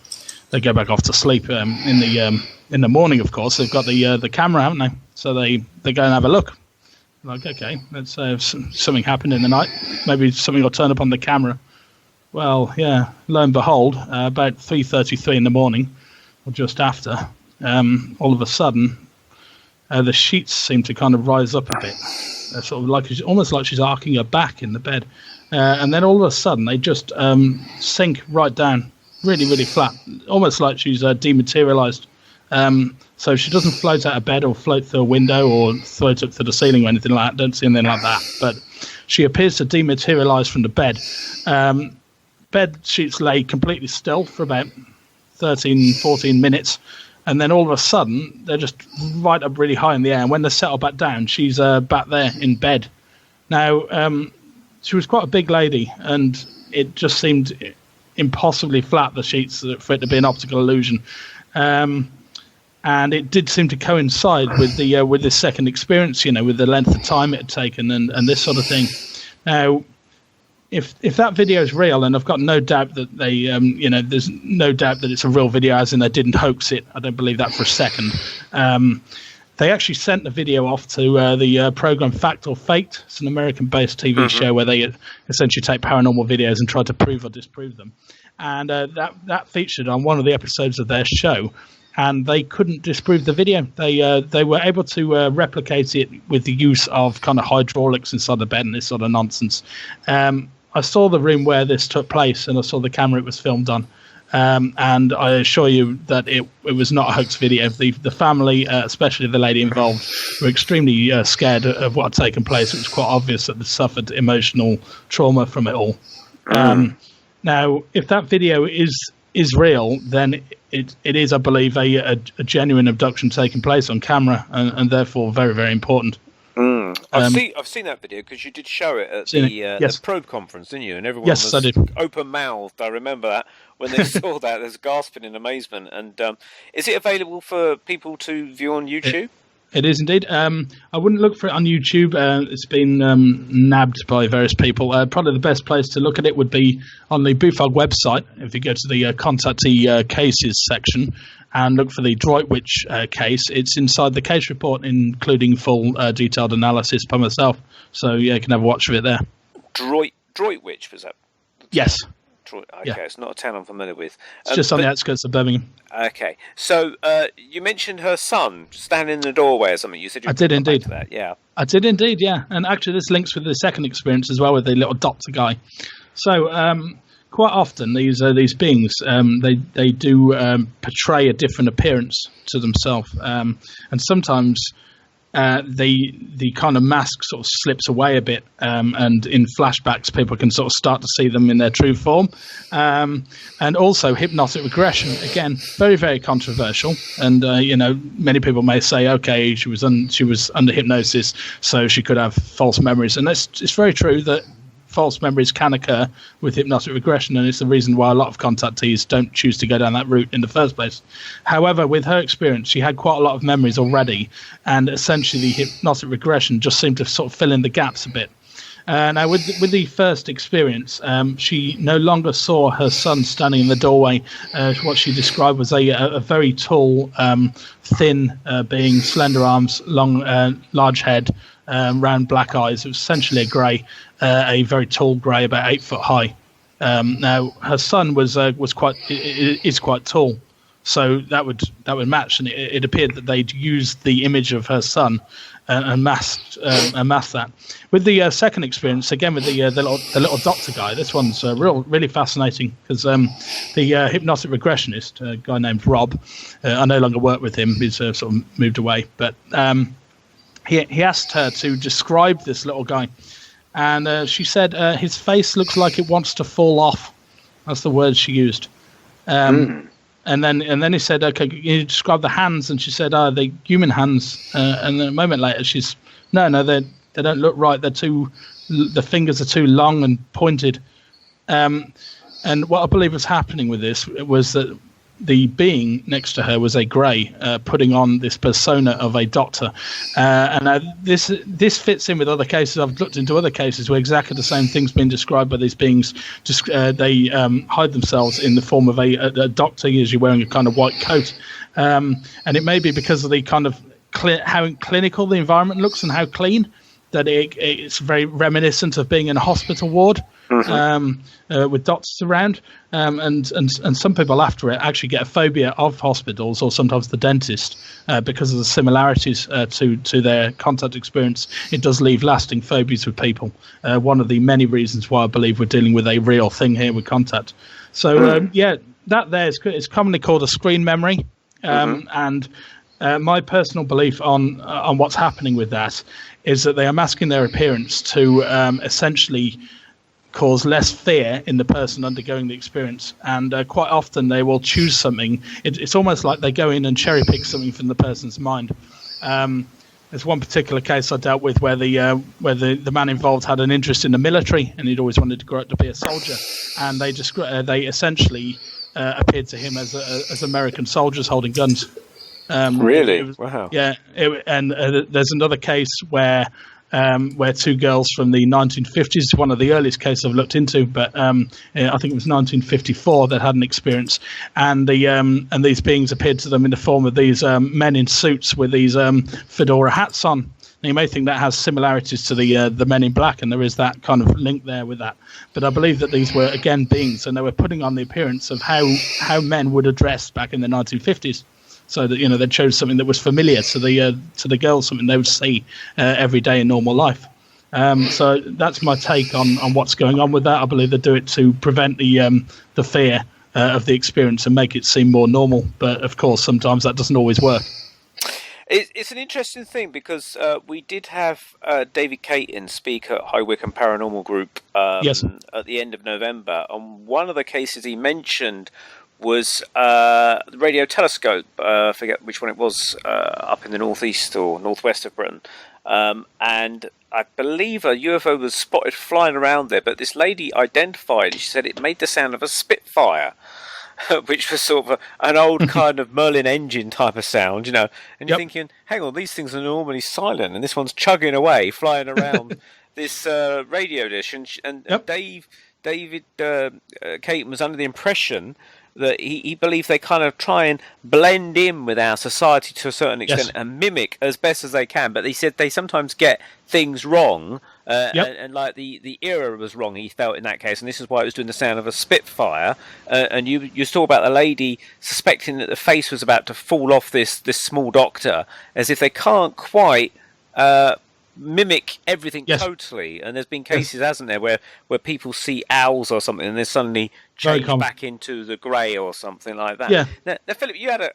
Speaker 3: They go back off to sleep. In the morning, of course, they've got the camera, haven't they? So they go and have a look. Like, okay, let's something happened in the night. Maybe something will turn up on the camera. Well, yeah. Lo and behold, about 3:33 in the morning, or just after, all of a sudden, the sheets seem to kind of rise up a bit. Sort of almost like she's arcing her back in the bed, and then all of a sudden they just sink right down, really, really flat, almost like she's dematerialized. So she doesn't float out of bed or float through a window or float up to the ceiling or anything like that. Don't see anything like that. But she appears to dematerialize from the bed. Bed sheets lay completely still for about 13, 14 minutes. And then all of a sudden, they're just right up really high in the air. And when they settle back down, she's back there in bed. Now, she was quite a big lady, and it just seemed impossibly flat, the sheets, for it to be an optical illusion. And it did seem to coincide with this second experience, with the length of time it had taken and this sort of thing. Now, if that video is real, and I've got no doubt that they, there's no doubt that it's a real video, as in they didn't hoax it. I don't believe that for a second. They actually sent the video off to the program Fact or Faked. It's an American-based TV show where they essentially take paranormal videos and try to prove or disprove them. And that featured on one of the episodes of their show. And they couldn't disprove the video. They were able to replicate it with the use of kind of hydraulics inside the bed and this sort of nonsense. I saw the room where this took place, and I saw the camera it was filmed on. And I assure you that it was not a hoax video. The family, especially the lady involved, were extremely scared of what had taken place. It was quite obvious that they suffered emotional trauma from it all. Now, if that video is real, then it is, I believe, a genuine abduction taking place on camera, and therefore very, very important.
Speaker 1: I've seen that video because you did show it at the Probe conference, didn't you? And everyone was open-mouthed. I remember that when they saw that. There's gasping in amazement. And is it available for people to view on YouTube?
Speaker 3: It is indeed. I wouldn't look for it on YouTube. It's been nabbed by various people. Probably the best place to look at it would be on the Bufog website. If you go to the contactee cases section and look for the Droitwich case, it's inside the case report, including full detailed analysis by myself. So yeah, you can have a watch of it there.
Speaker 1: Droitwich, was that?
Speaker 3: Yes.
Speaker 1: Okay, It's not a town I'm familiar with.
Speaker 3: It's just on the outskirts of Birmingham.
Speaker 1: Okay, so you mentioned her son standing in the doorway or something. You said I
Speaker 3: did indeed.
Speaker 1: That. Yeah, I
Speaker 3: did indeed. Yeah, and actually, this links with the second experience as well with the little doctor guy. So quite often these beings they do portray a different appearance to themselves, and sometimes the kind of mask sort of slips away a bit, and in flashbacks people can sort of start to see them in their true form. And also hypnotic regression, again, very, very controversial. And many people may say, okay, she was under hypnosis, so she could have false memories, and it's very true that false memories can occur with hypnotic regression, and it's the reason why a lot of contactees don't choose to go down that route in the first place. However, with her experience, she had quite a lot of memories already, and essentially the hypnotic regression just seemed to sort of fill in the gaps a bit. Now, with the first experience, she no longer saw her son standing in the doorway. What she described was a very tall, thin being, slender arms, long, large head, round black eyes. It was essentially a grey, a very tall grey, about 8 foot high. Now, her son is quite tall, so that would match, and it appeared that they'd used the image of her son and masked that. With the second experience, again with the little doctor guy, this one's really fascinating, because the hypnotic regressionist, a guy named Rob, I no longer work with him. He's sort of moved away, but he asked her to describe this little guy, and she said his face looks like it wants to fall off. That's the word she used. And then he said, okay, you describe the hands, and she said, they're human hands. And then a moment later, she's, no, they don't look right. The fingers are too long and pointed. And what I believe was happening with this was that the being next to her was a grey, putting on this persona of a doctor. And this fits in with other cases. I've looked into other cases where exactly the same thing's been described by these beings. Just they hide themselves in the form of a doctor, usually wearing a kind of white coat. And it may be because of the kind of how clinical the environment looks and how clean, that it's very reminiscent of being in a hospital ward. With doctors around, and some people after it actually get a phobia of hospitals, or sometimes the dentist, because of the similarities to their contact experience. It does leave lasting phobias with people. One of the many reasons why I believe we're dealing with a real thing here with contact. So that there is commonly called a screen memory, and my personal belief on what's happening with that is that they are masking their appearance to essentially cause less fear in the person undergoing the experience, and quite often they will choose something. It's almost like they go in and cherry pick something from the person's mind. There's one particular case I dealt with where the man involved had an interest in the military, and he'd always wanted to grow up to be a soldier, and they essentially appeared to him as American soldiers holding guns.
Speaker 1: Really? Wow.
Speaker 3: Yeah, and there's another case where two girls from the 1950s, one of the earliest cases I've looked into, but I think it was 1954 that had an experience, and these beings appeared to them in the form of these men in suits with these fedora hats on. Now, you may think that has similarities to the Men in Black, and there is that kind of link there with that. But I believe that these were, again, beings, and they were putting on the appearance of how men would have dressed back in the 1950s. So that they chose something that was familiar to the girls, something they would see every day in normal life. So that's my take on what's going on with that. I believe they do it to prevent the fear of the experience and make it seem more normal. But of course, sometimes that doesn't always work.
Speaker 1: It's an interesting thing, because we did have David Caton speak at High Wycombe Paranormal Group
Speaker 3: Yes.
Speaker 1: at the end of November. And one of the cases he mentioned was the radio telescope. I forget which one it was, up in the northeast or northwest of Britain. And I believe a UFO was spotted flying around there, but this lady identified, she said it made the sound of a Spitfire, which was sort of an old kind of Merlin engine type of sound, and you're thinking, hang on, these things are normally silent, and this one's chugging away, flying around this radio dish. And David Caton was under the impression that he believed they kind of try and blend in with our society to a certain extent, and mimic as best as they can. But he said they sometimes get things wrong, and like the era was wrong, he felt, in that case, and this is why it was doing the sound of a Spitfire. And you saw about the lady suspecting that the face was about to fall off this small doctor, as if they can't quite mimic everything
Speaker 3: Yes.
Speaker 1: totally. And there's been cases, hasn't there, where people see owls or something and they suddenly
Speaker 3: Very
Speaker 1: change
Speaker 3: common.
Speaker 1: back into the grey or something like that.
Speaker 3: Yeah.
Speaker 1: Now Philip, you had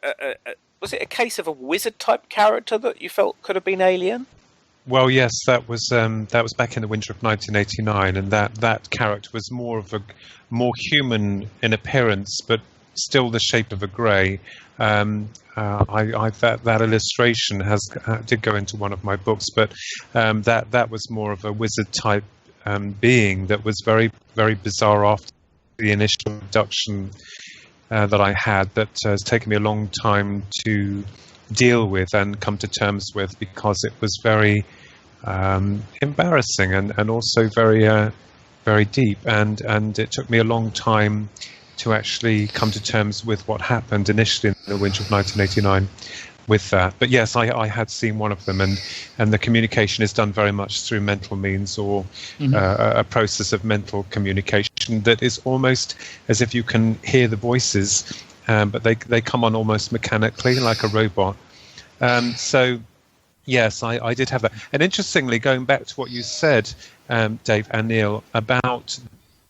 Speaker 1: was it a case of a wizard type character that you felt could have been alien?
Speaker 4: Well, yes, that was back in the winter of 1989, and that character was more human in appearance, but still the shape of a grey. That illustration did go into one of my books, but that was more of a wizard type being that was very, very bizarre after the initial abduction that I had. That has taken me a long time to deal with and come to terms with, because it was very embarrassing and also very very deep, and it took me a long time to actually come to terms with what happened initially in the winter of 1989 with that. But yes, I had seen one of them, and the communication is done very much through mental means, or a process of mental communication that is almost as if you can hear the voices, but they come on almost mechanically, like a robot. So yes, I did have that. And interestingly, going back to what you said, Dave and Neil, about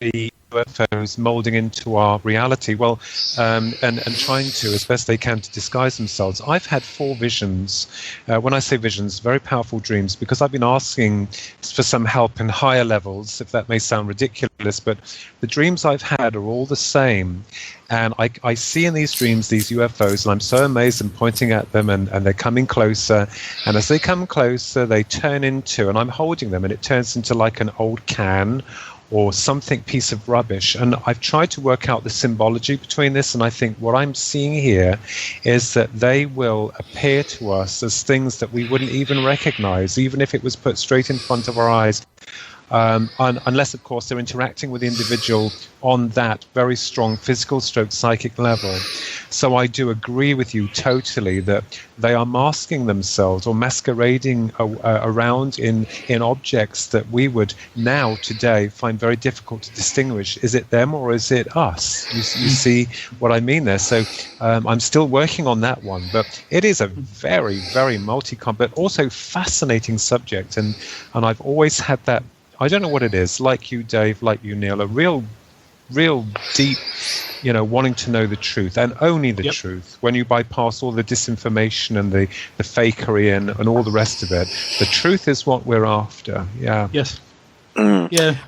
Speaker 4: the UFOs molding into our reality, well, and trying to, as best they can, to disguise themselves. I've had 4 visions. When I say visions, very powerful dreams, because I've been asking for some help in higher levels, if that may sound ridiculous, but the dreams I've had are all the same. And I see in these dreams these UFOs, and I'm so amazed and pointing at them, and they're coming closer. And as they come closer, they turn into, and I'm holding them, and it turns into like an old can or something, piece of rubbish. And I've tried to work out the symbology between this, and I think what I'm seeing here is that they will appear to us as things that we wouldn't even recognize, even if it was put straight in front of our eyes. Unless, of course, they're interacting with the individual on that very strong physical stroke psychic level. So I do agree with you totally that they are masking themselves or masquerading around in objects that we would now, today, find very difficult to distinguish. Is it them or is it us? You see what I mean there? So I'm still working on that one, but it is a very, very but also fascinating subject. And I've always had that, I don't know what it is, like you, Dave, like you, Neil, a real deep, wanting to know the truth, and only the truth. When you bypass all the disinformation and the fakery and all the rest of it, the truth is what we're after. Yeah.
Speaker 3: Yes. Yeah.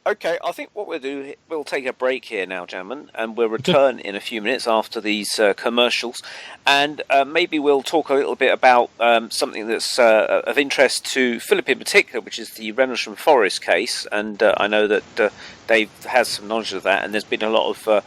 Speaker 1: Okay, I think what we'll do, we'll take a break here now, gentlemen, and we'll return in a few minutes after these commercials, and maybe we'll talk a little bit about something that's of interest to Philip in particular, which is the Rendlesham Forest case, and I know that Dave has some knowledge of that, and there's been a lot of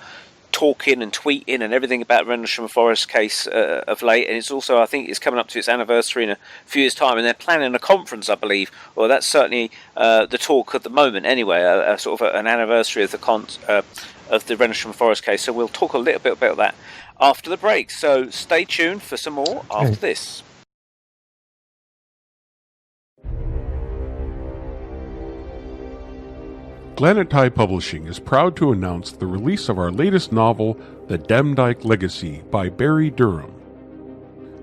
Speaker 1: talking and tweeting and everything about the Rendlesham Forest case of late, and it's also, I think, it's coming up to its anniversary in a few years' time, and they're planning a conference, I believe. Well, that's certainly the talk at the moment, anyway. A sort of an anniversary of the Rendlesham Forest case. So we'll talk a little bit about that after the break. So stay tuned for some more after this.
Speaker 5: Glenattai Publishing is proud to announce the release of our latest novel, The Demdike Legacy by Barry Durham.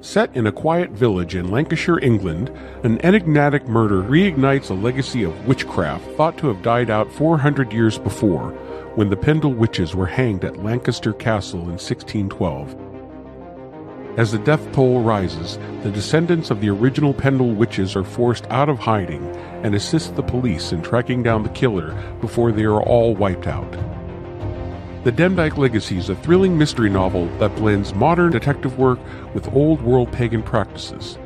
Speaker 5: Set in a quiet village in Lancashire, England, an enigmatic murder reignites a legacy of witchcraft thought to have died out 400 years before, when the Pendle witches were hanged at Lancaster Castle in 1612. As the death toll rises, the descendants of the original Pendle witches are forced out of hiding and assist the police in tracking down the killer before they are all wiped out. The Demdike Legacy is a thrilling mystery novel that blends modern detective work with old-world pagan practices.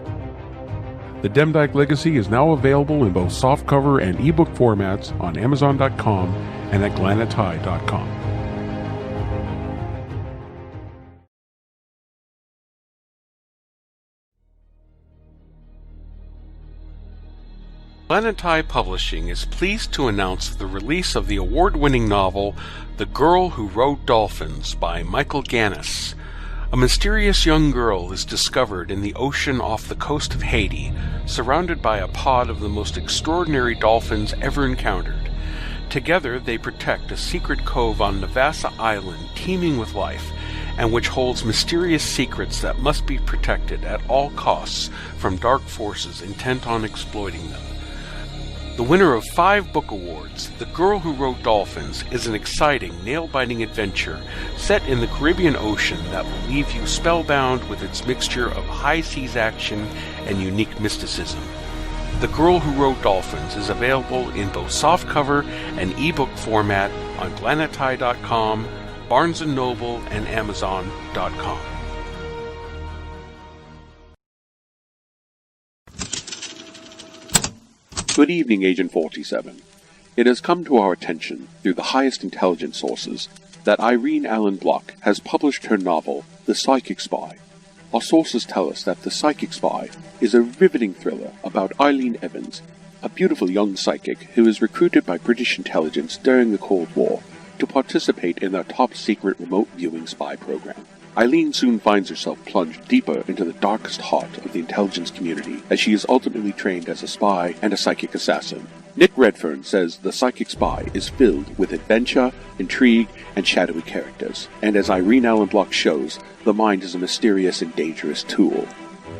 Speaker 5: The Demdike Legacy is now available in both softcover and ebook formats on Amazon.com and at Glenattai.com. Glenattai Publishing is pleased to announce the release of the award-winning novel The Girl Who Rode Dolphins by Michael Ganis. A mysterious young girl is discovered in the ocean off the coast of Haiti, surrounded by a pod of the most extraordinary dolphins ever encountered. Together they protect a secret cove on Navassa Island teeming with life, and which holds mysterious secrets that must be protected at all costs from dark forces intent on exploiting them. The winner of 5 book awards, The Girl Who Wrote Dolphins is an exciting, nail-biting adventure set in the Caribbean Ocean that will leave you spellbound with its mixture of high seas action and unique mysticism. The Girl Who Wrote Dolphins is available in both softcover and ebook format on glanatai.com, Barnes & Noble, and Amazon.com.
Speaker 6: Good evening, Agent 47. It has come to our attention, through the highest intelligence sources, that Irene Allen Block has published her novel, The Psychic Spy. Our sources tell us that The Psychic Spy is a riveting thriller about Eileen Evans, a beautiful young psychic who is recruited by British intelligence during the Cold War to participate in their top-secret remote viewing spy program. Eileen soon finds herself plunged deeper into the darkest heart of the intelligence community as she is ultimately trained as a spy and a psychic assassin. Nick Redfern says The Psychic Spy is filled with adventure, intrigue, and shadowy characters, and as Irene Allen Block shows, the mind is a mysterious and dangerous tool.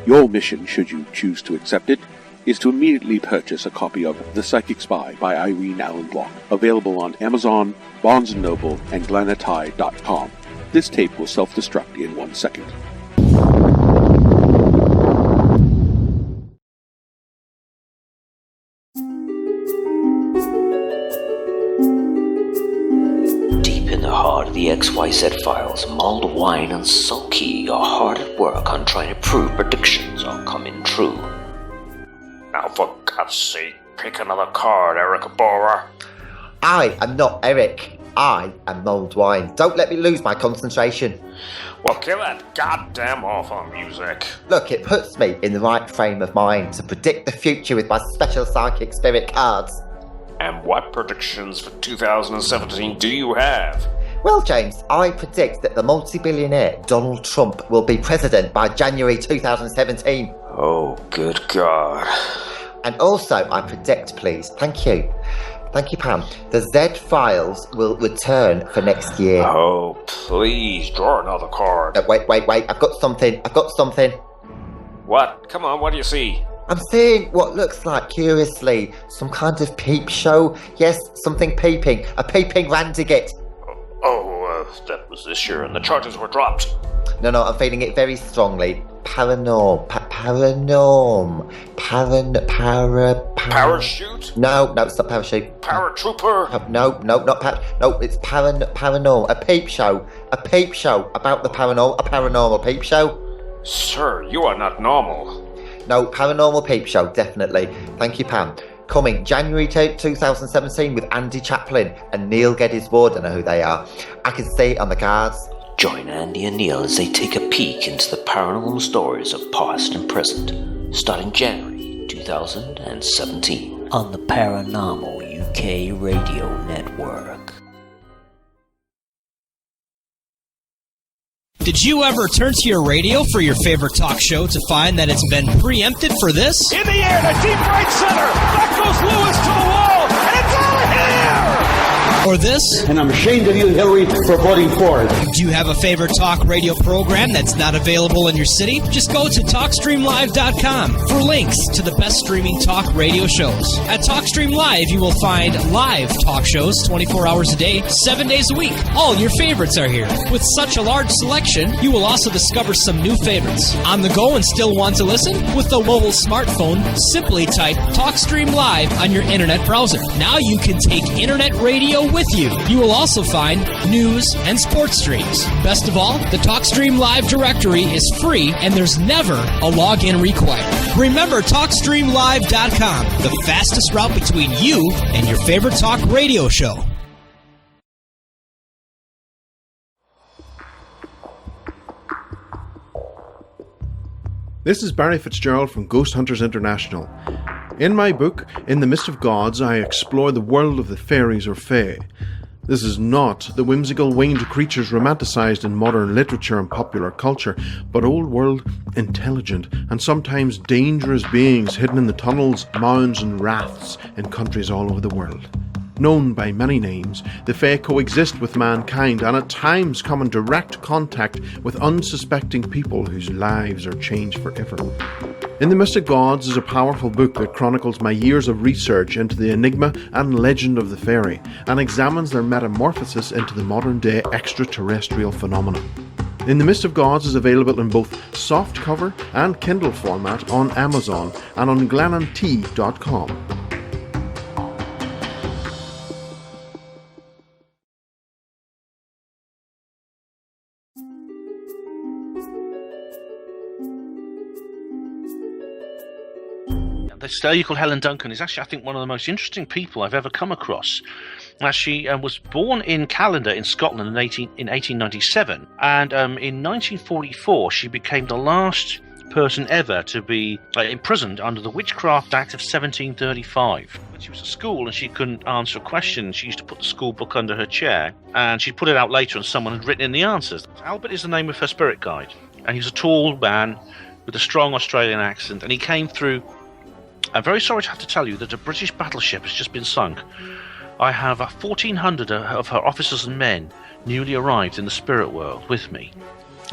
Speaker 6: Your mission, should you choose to accept it, is to immediately purchase a copy of The Psychic Spy by Irene Allen Block, available on Amazon, Barnes & Noble, and glanatai.com. This tape will self-destruct in 1 second.
Speaker 7: Deep in the heart of the XYZ files, mulled wine and sulky are hard at work on trying to prove predictions are coming true.
Speaker 8: Now for God's sake, pick another card, Eric Borer.
Speaker 9: I am not Eric. I am mulled wine. Don't let me lose my concentration.
Speaker 8: Well, kill that goddamn awful music.
Speaker 9: Look, it puts me in the right frame of mind to predict the future with my special psychic spirit cards.
Speaker 8: And what predictions for 2017 do you have?
Speaker 9: Well, James, I predict that the multi-billionaire Donald Trump will be president by January 2017.
Speaker 7: Oh, good God.
Speaker 9: And also, I predict, please, thank you, Pam, the Z-Files will return for next year.
Speaker 8: Oh, please, draw another card.
Speaker 9: Wait, I've got something.
Speaker 8: What? Come on, what do you see?
Speaker 9: I'm seeing what looks like, curiously, some kind of peep show. Yes, something peeping. A peeping Randigit.
Speaker 8: That was this year and the charges were dropped.
Speaker 9: No, I'm feeling it very strongly. Parachute? No, it's not parachute.
Speaker 8: Paratrooper?
Speaker 9: No, it's paranormal. A peep show about the paranormal. A paranormal peep show.
Speaker 8: Sir, you are not normal.
Speaker 9: No, paranormal peep show, definitely. Thank you, Pam. Coming January 2017 with Andy Chaplin and Neil Geddes-Ward. I know who they are. I can see it on the cards.
Speaker 7: Join Andy and Neil as they take a peek into the paranormal stories of past and present, starting January 2017 on the Paranormal UK Radio Network.
Speaker 10: Did you ever turn to your radio for your favorite talk show to find that it's been preempted for this?
Speaker 11: In the air, to deep right center. Back goes Lewis to the wall, and it's out of here!
Speaker 10: Or this?
Speaker 12: And I'm ashamed of you, Hillary, for voting for it.
Speaker 10: Do you have a favorite talk radio program that's not available in your city? Just go to TalkStreamLive.com for links to the best streaming talk radio shows. At TalkStream Live, you will find live talk shows 24 hours a day, 7 days a week. All your favorites are here. With such a large selection, you will also discover some new favorites. On the go and still want to listen? With a mobile smartphone, simply type TalkStream Live on your internet browser. Now you can take internet radio with you. You will also find news and sports streams. Best of all, the TalkStream Live directory is free and there's never a login required. Remember TalkStreamLive.com, the fastest route between you and your favorite talk radio show.
Speaker 13: This is Barry Fitzgerald from Ghost Hunters International. In my book, In the Mist of Gods, I explore the world of the fairies or fae. This is not the whimsical winged creatures romanticized in modern literature and popular culture, but old-world, intelligent, and sometimes dangerous beings hidden in the tunnels, mounds, and rafts in countries all over the world. Known by many names, the fae coexist with mankind and at times come in direct contact with unsuspecting people whose lives are changed forever. In the Mystic Gods is a powerful book that chronicles my years of research into the enigma and legend of the fairy, and examines their metamorphosis into the modern-day extraterrestrial phenomenon. In the Mist of Gods is available in both softcover and Kindle format on Amazon and on glennontea.com.
Speaker 14: This lady called Helen Duncan is actually, I think, one of the most interesting people I've ever come across. She was born in Callander in Scotland in 1897, and in 1944 she became the last person ever to be imprisoned under the Witchcraft Act of 1735. When she was at school and she couldn't answer a question, she used to put the school book under her chair, and she'd put it out later and someone had written in the answers. Albert is the name of her spirit guide, and he's a tall man with a strong Australian accent, and he came through. I'm very sorry to have to tell you that a British battleship has just been sunk. I have 1,400 of her officers and men newly arrived in the spirit world with me.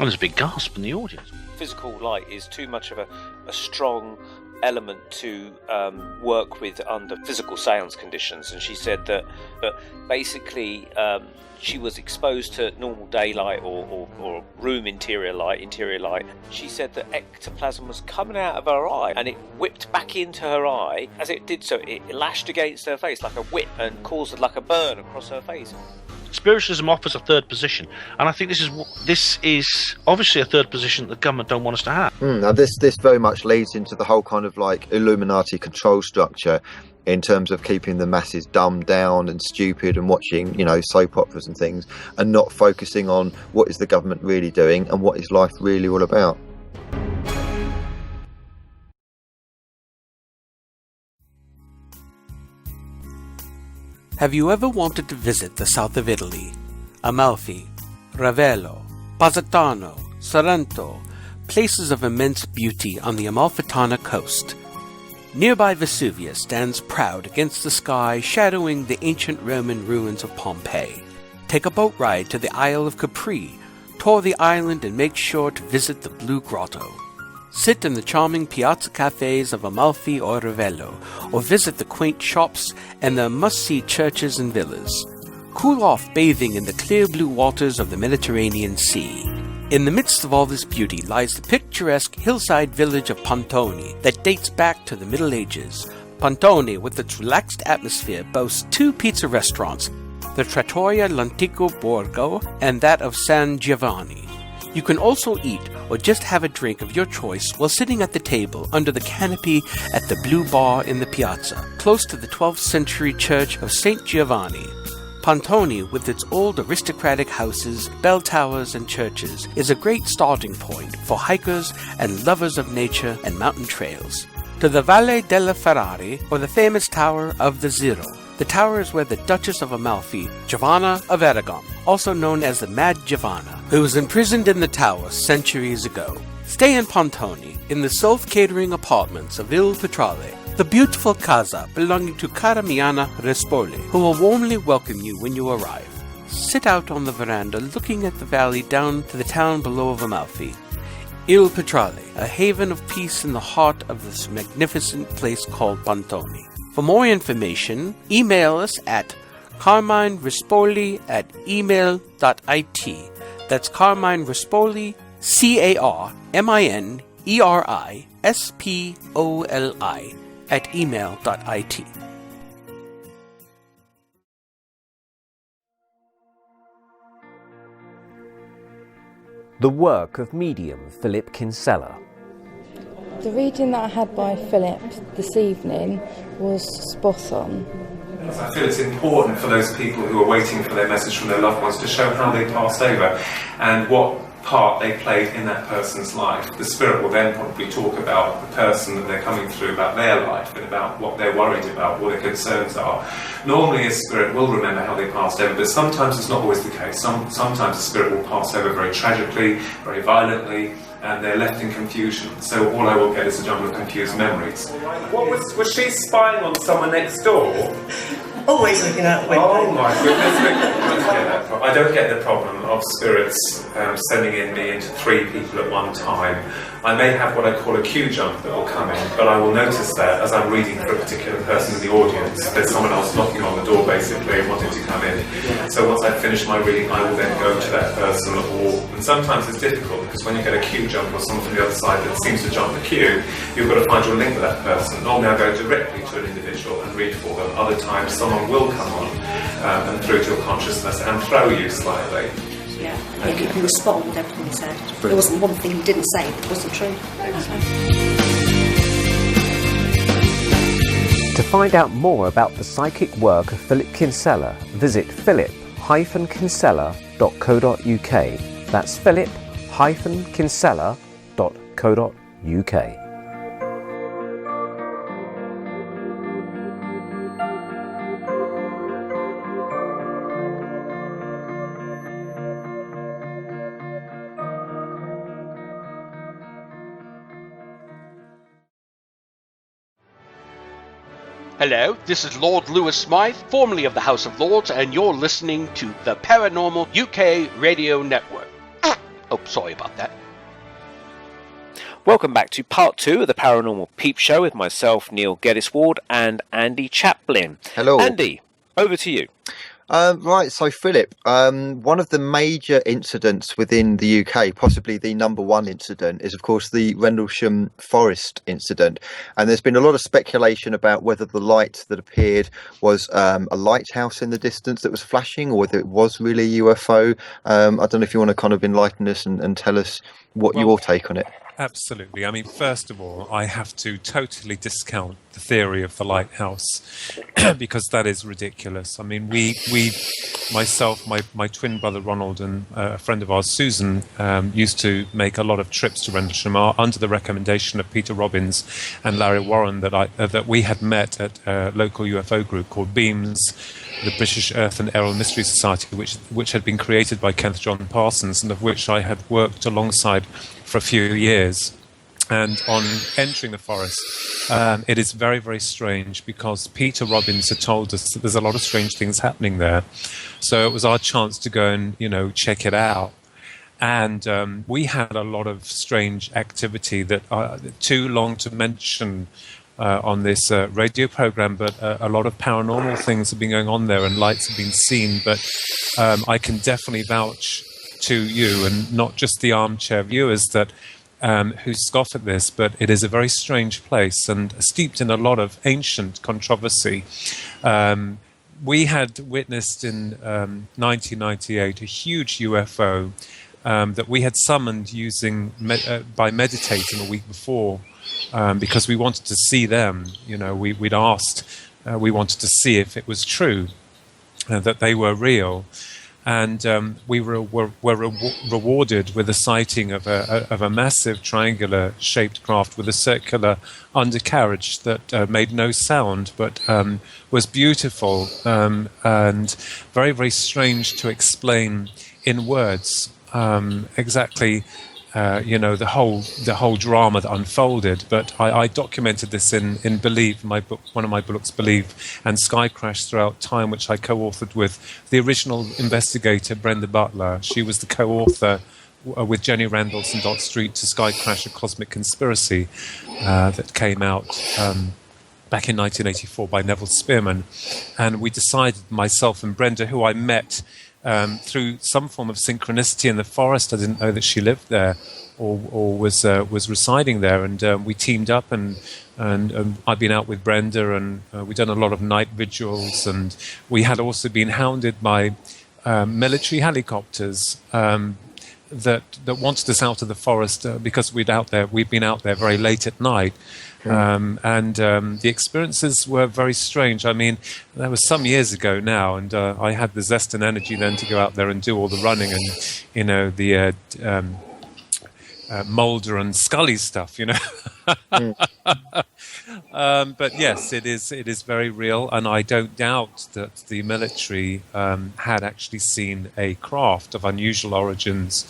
Speaker 14: And there's a big gasp in the audience.
Speaker 1: Physical light is too much of a strong element to work with under physical seance conditions, and she said that basically she was exposed to normal daylight or room interior light. She said that ectoplasm was coming out of her eye and it whipped back into her eye. As it did so, it lashed against her face like a whip and caused like a burn across her face.
Speaker 14: Spiritualism offers a third position, and I think this is obviously a third position that the government don't want us to have.
Speaker 2: Now this very much leads into the whole kind of like Illuminati control structure in terms of keeping the masses dumbed down and stupid and watching, soap operas and things, and not focusing on what is the government really doing and what is life really all about.
Speaker 15: Have you ever wanted to visit the south of Italy? Amalfi, Ravello, Positano, Sorrento, places of immense beauty on the Amalfitana coast. Nearby Vesuvius stands proud against the sky, shadowing the ancient Roman ruins of Pompeii. Take a boat ride to the Isle of Capri, tour the island and make sure to visit the Blue Grotto. Sit in the charming piazza cafes of Amalfi or Ravello, or visit the quaint shops and the must-see churches and villas. Cool off bathing in the clear blue waters of the Mediterranean Sea. In the midst of all this beauty lies the picturesque hillside village of Pontoni that dates back to the Middle Ages. Pontoni, with its relaxed atmosphere, boasts 2 pizza restaurants, the Trattoria L'Antico Borgo and that of San Giovanni. You can also eat or just have a drink of your choice while sitting at the table under the canopy at the Blue Bar in the piazza, close to the 12th century church of St. Giovanni. Pontoni, with its old aristocratic houses, bell towers and churches, is a great starting point for hikers and lovers of nature and mountain trails. To the Valle della Ferrari, or the famous Tower of the Zero. The tower is where the Duchess of Amalfi, Giovanna of Aragon, also known as the Mad Giovanna, who was imprisoned in the tower centuries ago. Stay in Pontoni, in the self-catering apartments of Il Petrale, the beautiful casa belonging to Carmiana Rispoli, who will warmly welcome you when you arrive. Sit out on the veranda looking at the valley down to the town below of Amalfi. Il Petrale, a haven of peace in the heart of this magnificent place called Pontoni. For more information, email us at carminerispoli@email.it. That's Carmine Rispoli, CarmineRispoli @email.it.
Speaker 16: The work of medium Philip Kinsella.
Speaker 17: The reading that I had by Philip this evening was spot on.
Speaker 4: I feel it's important for those people who are waiting for their message from their loved ones to show how they passed over and what part they played in that person's life. The spirit will then probably talk about the person that they're coming through, about their life and about what they're worried about, what their concerns are. Normally a spirit will remember how they passed over, but sometimes it's not always the case. Sometimes a spirit will pass over very tragically, very violently, and they're left in confusion. So all I will get is a jumble of confused memories.
Speaker 18: What was she spying on someone next door?
Speaker 19: Always looking out the window.
Speaker 4: Oh my goodness, I don't get the problem of spirits sending in me into 3 people at one time. I may have what I call a queue jump that will come in, but I will notice that as I'm reading for a particular person in the audience, there's someone else knocking on the door basically and wanting to come in. So once I've finished my reading, I will then go to that person, and sometimes it's difficult because when you get a queue jump or someone from the other side that seems to jump the queue, you've got to find your link with that person. Normally I go directly to an individual and read for them. Other times someone will come on and through to your consciousness and throw you slightly.
Speaker 20: Yeah, you were spot on with everything you said. There wasn't one thing you didn't say that wasn't true.
Speaker 16: To find out more about the psychic work of Philip Kinsella, visit philip-kinsella.co.uk. That's philip-kinsella.co.uk.
Speaker 21: Hello, this is Lord Lewis Smythe, formerly of the House of Lords, and you're listening to the Paranormal UK Radio Network. Oh, sorry about that.
Speaker 1: Welcome back to part 2 of the Paranormal Peep Show with myself, Neil Geddes-Ward, and Andy Chaplin.
Speaker 2: Hello.
Speaker 1: Andy, over to you.
Speaker 2: Right, so Philip, one of the major incidents within the UK, possibly the number one incident, is of course the Rendlesham Forest incident. And there's been a lot of speculation about whether the light that appeared was a lighthouse in the distance that was flashing, or whether it was really a UFO. I don't know if you want to kind of enlighten us and tell us what your take on it.
Speaker 4: Absolutely. I mean, first of all, I have to totally discount the theory of the lighthouse because that is ridiculous. I mean, myself, my twin brother Ronald, and a friend of ours, Susan, used to make a lot of trips to Rendlesham under the recommendation of Peter Robbins and Larry Warren that we had met at a local UFO group called Beams, the British Earth and Aerial Mystery Society, which had been created by Kenneth John Parsons, and of which I had worked alongside for a few years. And on entering the forest, it is very, very strange because Peter Robbins had told us that there's a lot of strange things happening there. So it was our chance to go and, check it out. And we had a lot of strange activity that too long to mention on this radio program, but a lot of paranormal things have been going on there and lights have been seen. But I can definitely vouch to you, and not just the armchair viewers that who scoff at this, but it is a very strange place and steeped in a lot of ancient controversy. We had witnessed in 1998 a huge UFO that we had summoned by meditating a week before because we wanted to see them. We'd asked, we wanted to see if it was true, that they were real. And we were rewarded with a sighting of a massive triangular-shaped craft with a circular undercarriage that made no sound, but was beautiful and very, very strange to explain in words. Exactly, the whole drama that unfolded. But I documented this in Believe, my book, one of my books, Believe, and Sky Crash Throughout Time, which I co-authored with the original investigator, Brenda Butler. She was the co-author with Jenny Randalls and Dot Street to Sky Crash: A Cosmic Conspiracy that came out back in 1984 by Neville Spearman. And we decided, myself and Brenda, who I met through some form of synchronicity in the forest. I didn't know that she lived there or was residing there, and we teamed up, and I've been out with Brenda, and we've done a lot of night vigils, and we had also been hounded by military helicopters that wanted us out of the forest because we'd been out there very late at night. And the experiences were very strange. I mean, that was some years ago now, and I had the zest and energy then to go out there and do all the running and, the Mulder and Scully stuff, But yes, it is very real, and I don't doubt that the military had actually seen a craft of unusual origins.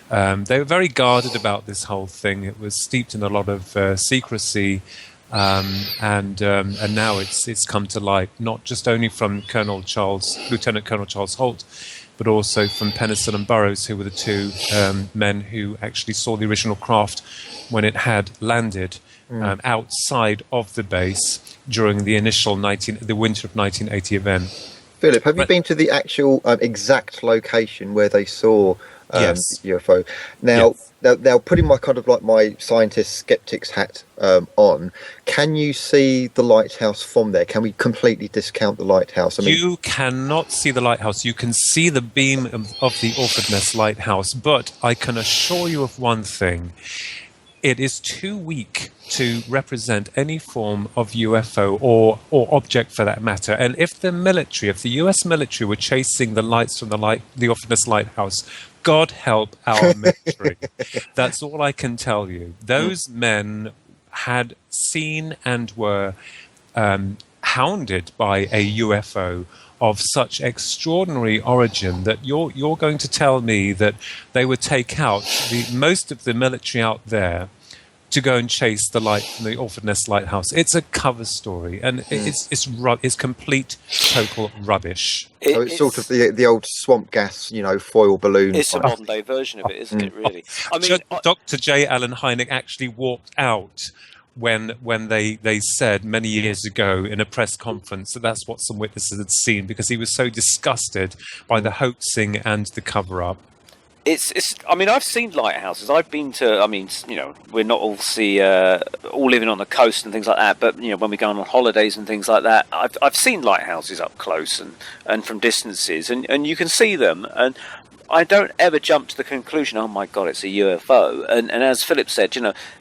Speaker 4: They were very guarded about this whole thing. It was steeped in a lot of secrecy, and now it's come to light, not just only from Lieutenant Colonel Charles Holt, but also from Penniston and Burroughs, who were the two men who actually saw the original craft when it had landed outside of the base during the initial the winter of 1980 event.
Speaker 2: Philip, have you been to the actual exact location where they saw
Speaker 4: Yes.
Speaker 2: UFO? Now, putting my kind of like my scientist skeptics hat on, can you see the lighthouse from there? Can we completely discount the lighthouse?
Speaker 4: You cannot see the lighthouse. You can see the beam of the Orford Ness lighthouse, but I can assure you of one thing. It is too weak to represent any form of UFO or object for that matter. And if the US military were chasing the lights from the Orford Ness lighthouse, God help our military. That's all I can tell you. Those men had seen and were hounded by a UFO of such extraordinary origin that you're going to tell me that they would take out most of the military out there to go and chase the light from the Orford Ness lighthouse. It's a cover story, and it's complete, total rubbish.
Speaker 2: It's sort of the old swamp gas, foil balloon.
Speaker 1: It's a modern day version of it, isn't it? Really. I mean,
Speaker 4: Dr. J. Allen Hynek actually walked out when they said many years ago in a press conference that that's what some witnesses had seen, because he was so disgusted by the hoaxing and the cover-up.
Speaker 1: I mean, I've seen lighthouses. I've been to. I mean, we're not all living on the coast and things like that. But when we go on holidays and things like that, I've seen lighthouses up close and from distances, and you can see them. And I don't ever jump to the conclusion, oh my God, it's a UFO. And as Philip said,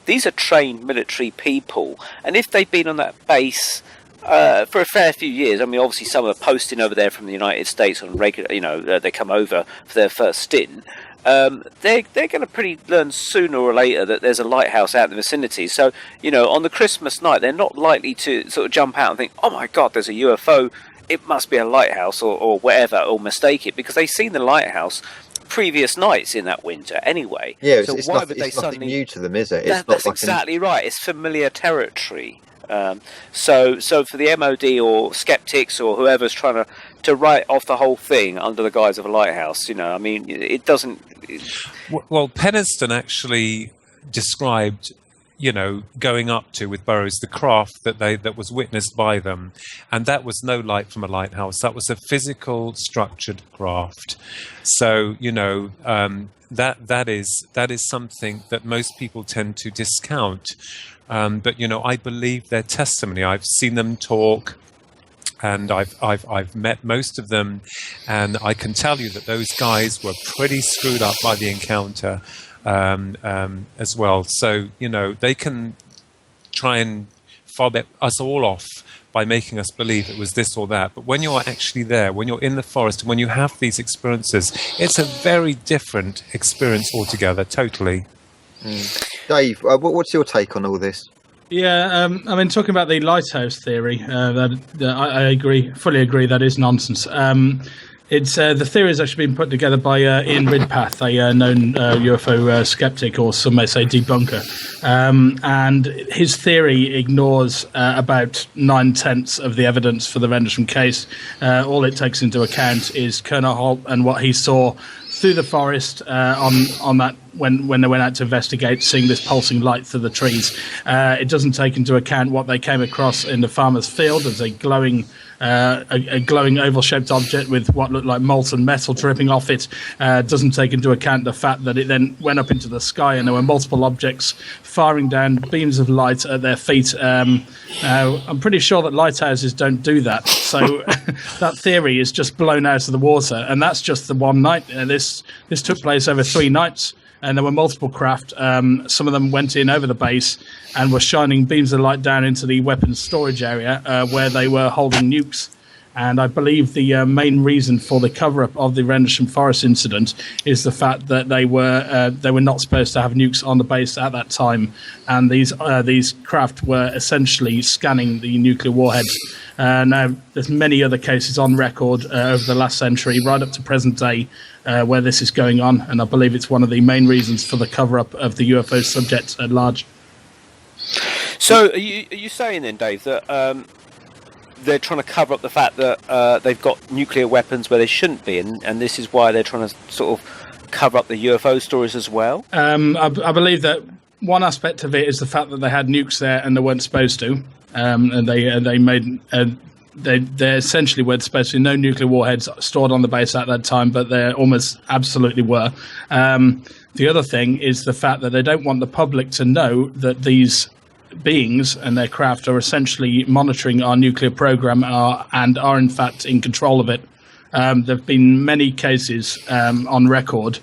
Speaker 1: these are trained military people, and if they've been on that base for a fair few years, I mean, obviously some are posting over there from the United States on regular. They come over for their first stint. They're going to learn sooner or later that there's a lighthouse out in the vicinity. So, on the Christmas night, they're not likely to sort of jump out and think, oh my God, there's a UFO. It must be a lighthouse or whatever, or mistake it, because they've seen the lighthouse previous nights in that winter anyway.
Speaker 2: Yeah,
Speaker 1: so
Speaker 2: it's
Speaker 1: why
Speaker 2: nothing,
Speaker 1: would they suddenly...
Speaker 2: new to them, is it?
Speaker 1: That's exactly right. It's familiar territory. So for the MOD or skeptics or whoever's trying to write off the whole thing under the guise of a lighthouse, I mean, it doesn't.
Speaker 4: Well, Penniston actually described, going up to with Burroughs the craft that was witnessed by them, and that was no light from a lighthouse. That was a physical, structured craft. So that is something that most people tend to discount. But I believe their testimony. I've seen them talk, and I've met most of them, and I can tell you that those guys were pretty screwed up by the encounter as well. So they can try and fob us all off by making us believe it was this or that. But when you're actually there, when you're in the forest, and when you have these experiences, it's a very different experience altogether. Totally.
Speaker 2: Dave, what's your take on all this?
Speaker 3: Yeah, I mean, talking about the lighthouse theory, I fully agree that is nonsense. It's the theory has actually been put together by Ian Ridpath, a known UFO skeptic, or some may say debunker, and his theory ignores about 9/10 of the evidence for the Rendlesham case. All it takes into account is Colonel Holt and what he saw through the forest on that when they went out to investigate, seeing this pulsing light through the trees. It doesn't take into account what they came across in the farmer's field as a glowing oval-shaped object with what looked like molten metal dripping off it. Doesn't take into account the fact that it then went up into the sky and there were multiple objects firing down beams of light at their feet. I'm pretty sure that lighthouses don't do that. So that theory is just blown out of the water. And that's just the one night. This took place over 3 nights. And there were multiple craft. Some of them went in over the base and were shining beams of light down into the weapons storage area where they were holding nukes. And I believe the main reason for the cover-up of the Rendlesham Forest incident is the fact that they were not supposed to have nukes on the base at that time, and these craft were essentially scanning the nuclear warheads. Now, there's many other cases on record over the last century, right up to present day, where this is going on, and I believe it's one of the main reasons for the cover-up of the UFO subject at large.
Speaker 1: So, are you saying then, Dave, that they're trying to cover up the fact that they've got nuclear weapons where they shouldn't be, and this is why they're trying to sort of cover up the UFO stories as well?
Speaker 3: I believe that one aspect of it is the fact that they had nukes there and they weren't supposed to, and they made. They essentially weren't supposed to be no nuclear warheads stored on the base at that time, but there almost absolutely were. The other thing is the fact that they don't want the public to know that these beings and their craft are essentially monitoring our nuclear program and are in fact in control of it. There have been many cases on record,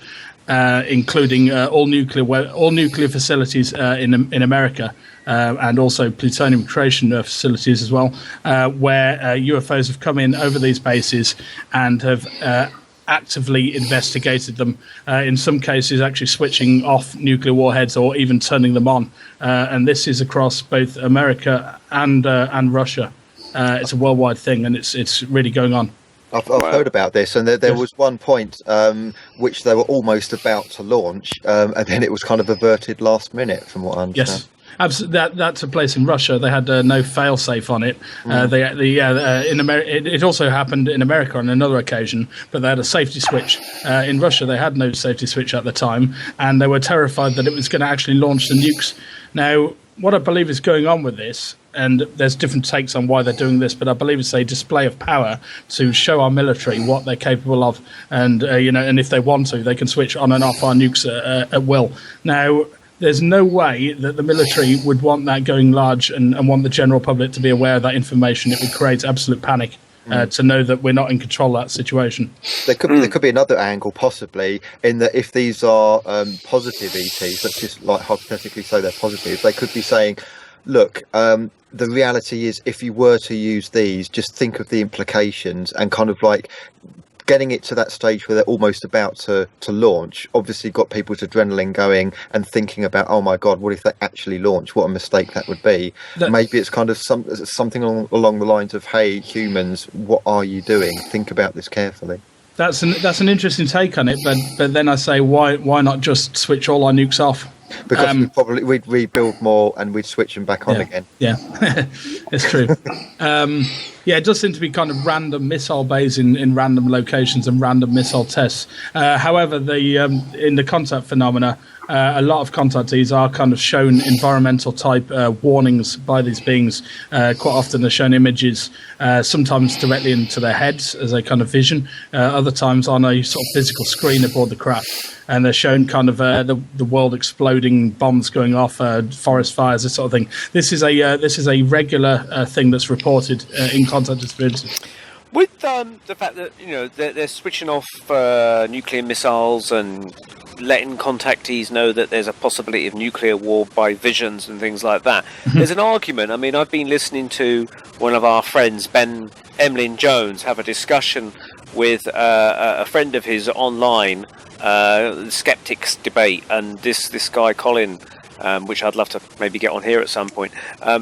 Speaker 3: including all nuclear facilities in America. And also plutonium creation facilities as well, where UFOs have come in over these bases and have actively investigated them, in some cases actually switching off nuclear warheads or even turning them on. And this is across both America and Russia. It's a worldwide thing, and it's really going on.
Speaker 2: I've heard about this, and there was one point which they were almost about to launch, and then it was kind of averted last minute, from what I understand.
Speaker 3: Yes. Absolutely, that took place in Russia. They had no fail-safe on it. In America, it also happened in America on another occasion, but they had a safety switch. In Russia, they had no safety switch at the time, and they were terrified that it was going to actually launch the nukes. Now, what I believe is going on with this, and there's different takes on why they're doing this, but I believe it's a display of power to show our military what they're capable of, and and if they want to, they can switch on and off our nukes at will. Now, there's no way that the military would want that going large and want the general public to be aware of that information. It would create absolute panic to know that we're not in control of that situation.
Speaker 2: There could be another angle, possibly, in that if these are positive ETs, let's just like hypothetically say they're positive, they could be saying, look, the reality is if you were to use these, just think of the implications, and kind of like getting it to that stage where they're almost about to launch obviously got people's adrenaline going and thinking about, oh my god, what if they actually launch? What a mistake that would be. Maybe it's kind of something along the lines of, hey humans, what are you doing? Think about this carefully.
Speaker 3: That's an interesting take on it, but then I say, why not just switch all our nukes off?
Speaker 2: Because we'd rebuild more and we'd switch them back on again. Yeah,
Speaker 3: it's true. It does seem to be kind of random missile bays in random locations and random missile tests. However, in the contact phenomena, a lot of contactees are kind of shown environmental type warnings by these beings. Quite often they're shown images, sometimes directly into their heads as a kind of vision, other times on a sort of physical screen aboard the craft. And they're shown kind of the world exploding, bombs going off, forest fires, this sort of thing. This is a regular thing that's reported in contact experiences.
Speaker 1: With the fact that they're switching off nuclear missiles and letting contactees know that there's a possibility of nuclear war by visions and things like that. There's an argument. I mean, I've been listening to one of our friends, Ben Emlyn Jones, have a discussion with a friend of his online, skeptics debate, and this guy Colin, which I'd love to maybe get on here at some point,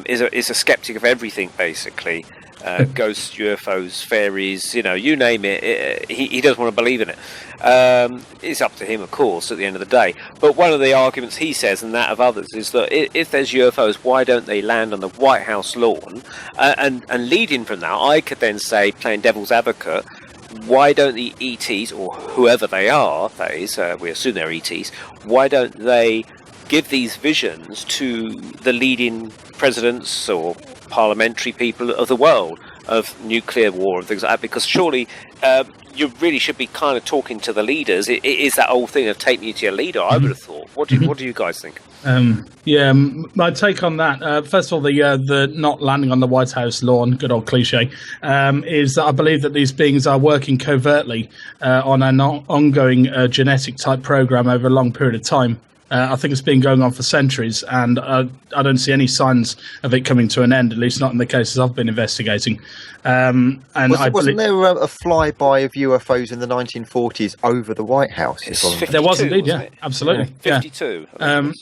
Speaker 1: is a skeptic of everything basically. Ghosts, UFOs, fairies, you name it. He doesn't want to believe in it. It's up to him, of course, at the end of the day. But one of the arguments he says, and that of others, is that if there's UFOs, why don't they land on the White House lawn? And leading from that, I could then say, playing devil's advocate, why don't the ETs, or whoever they are, that is, we assume they're ETs, why don't they give these visions to the leading presidents or parliamentary people of the world of nuclear war and things like that? Because surely you really should be kind of talking to the leaders. It is that old thing of take me to your leader, I would have thought. What do you guys think?
Speaker 3: My take on that, first of all, the not landing on the White House lawn, good old cliche, is that I believe that these beings are working covertly on an ongoing genetic type program over a long period of time. I think it's been going on for centuries, and I don't see any signs of it coming to an end, at least not in the cases I've been investigating.
Speaker 2: Wasn't there a flyby of UFOs in the 1940s over the White House?
Speaker 3: There was indeed, yeah, absolutely.
Speaker 1: Yeah, 52.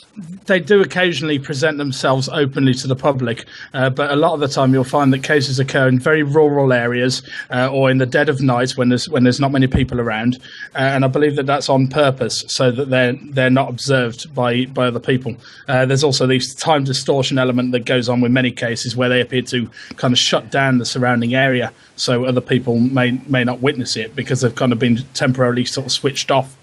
Speaker 3: They do occasionally present themselves openly to the public, but a lot of the time you'll find that cases occur in very rural areas or in the dead of night when there's not many people around, and I believe that that's on purpose so that they're not observed. caused by other people. There's also this time distortion element that goes on with many cases where they appear to kind of shut down the surrounding area so other people may not witness it because they've kind of been temporarily sort of switched off,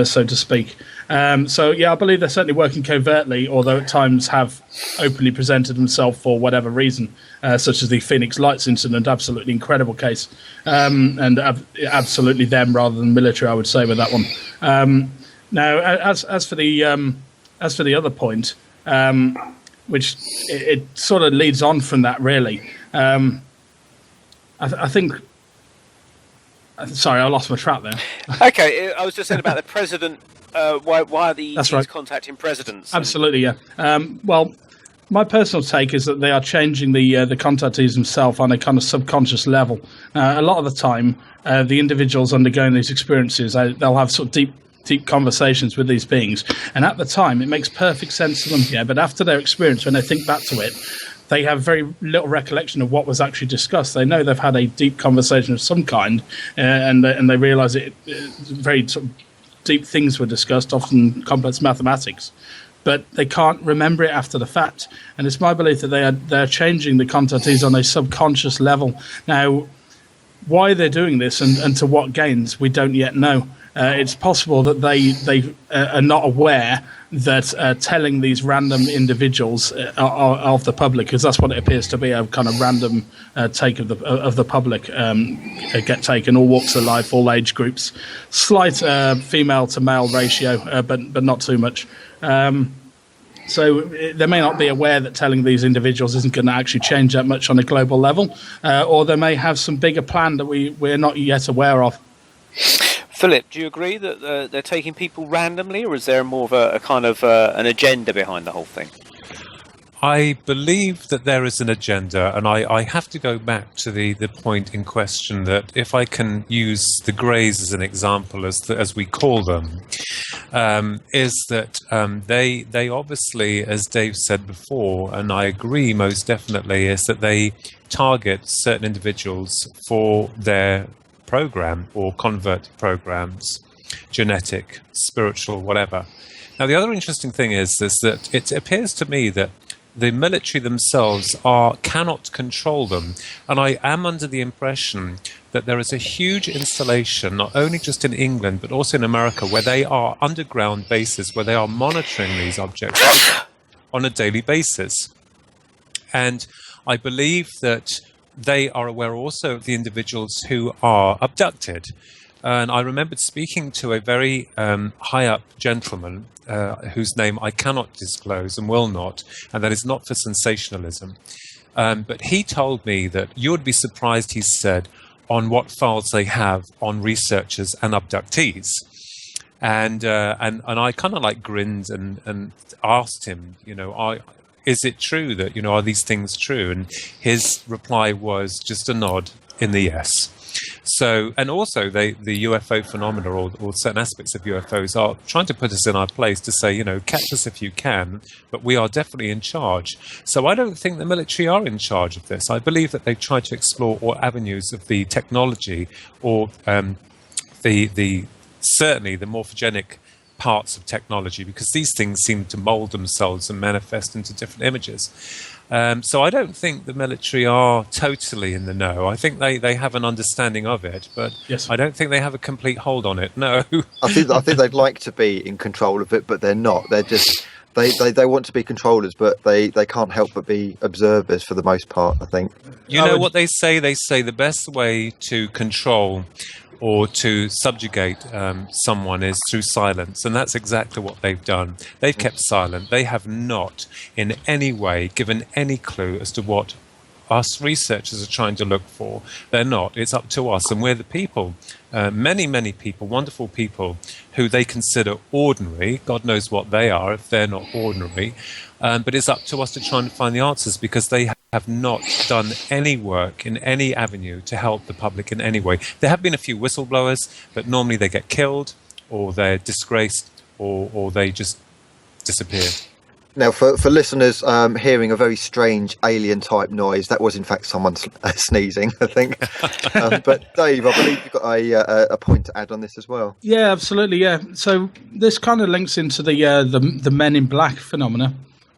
Speaker 3: so to speak. So yeah, I believe they're certainly working covertly, although at times have openly presented themselves for whatever reason, such as the Phoenix Lights incident. Absolutely incredible case, and absolutely them rather than military, I would say, with that one. Now, as for the other point, which it sort of leads on from that, really. I think. Sorry, I lost my track there.
Speaker 1: Okay, I was just saying about the president. Why are the ETs contacting presidents?
Speaker 3: Absolutely, yeah. Well, my personal take is that they are changing the contactees themselves on a kind of subconscious level. A lot of the time, the individuals undergoing these experiences, they'll have sort of deep conversations with these beings, and at the time, it makes perfect sense to them. Yeah, but after their experience, when they think back to it, they have very little recollection of what was actually discussed. They know they've had a deep conversation of some kind, and they realise it very sort of deep things were discussed, often complex mathematics, but they can't remember it after the fact. And it's my belief that they're changing the contactees on a subconscious level. Now, why they're doing this and to what gains, we don't yet know. It's possible that they are not aware that telling these random individuals of the public, because that's what it appears to be, a kind of random take of the public, get taken, all walks of life, all age groups, slight female to male ratio, but not too much. So they may not be aware that telling these individuals isn't going to actually change that much on a global level, or they may have some bigger plan that we're not yet aware of.
Speaker 1: Philip, do you agree that they're taking people randomly, or is there more of a kind of an agenda behind the whole thing?
Speaker 4: I believe that there is an agenda, and I have to go back to the point in question that if I can use the Greys as an example, as we call them, is that they obviously, as Dave said before, and I agree most definitely, is that they target certain individuals for their program or convert programs, genetic, spiritual, whatever. Now, the other interesting thing is that it appears to me that the military themselves cannot control them, and I am under the impression that there is a huge installation, not only just in England but also in America, where they are underground bases where they are monitoring these objects on a daily basis. And I believe that they are aware also of the individuals who are abducted. And I remembered speaking to a very high-up gentleman whose name I cannot disclose and will not, and that is not for sensationalism. But he told me that you would be surprised, he said, on what files they have on researchers and abductees. And I kind of like grinned and asked him, is it true that, are these things true? And his reply was just a nod in the yes. So, and also the UFO phenomena or certain aspects of UFOs are trying to put us in our place to say, catch us if you can, but we are definitely in charge. So I don't think the military are in charge of this. I believe that they try to explore all avenues of the technology or certainly the morphogenic parts of technology, because these things seem to mold themselves and manifest into different images. So I don't think the military are totally in the know. I think they have an understanding of it, but yes. I don't think they have a complete hold on it. No.
Speaker 2: I think they'd like to be in control of it, but they're not. They're just they want to be controllers, but they can't help but be observers for the most part, I think.
Speaker 4: You know what they say? They say the best way to control or to subjugate someone is through silence, and that's exactly what they've done. They've kept silent. They have not in any way given any clue as to what us researchers are trying to look for. They're not. It's up to us, and we're the people, many people, wonderful people, who they consider ordinary. God knows what they are if they're not ordinary, but it's up to us to try and find the answers, because they have not done any work in any avenue to help the public in any way. There have been a few whistleblowers, but normally they get killed or they're disgraced or they just disappear.
Speaker 2: Now, for listeners hearing a very strange alien-type noise, that was in fact someone sneezing, I think. But Dave, I believe you've got a point to add on this as well.
Speaker 3: Yeah, absolutely. Yeah. So this kind of links into the Men in Black phenomena.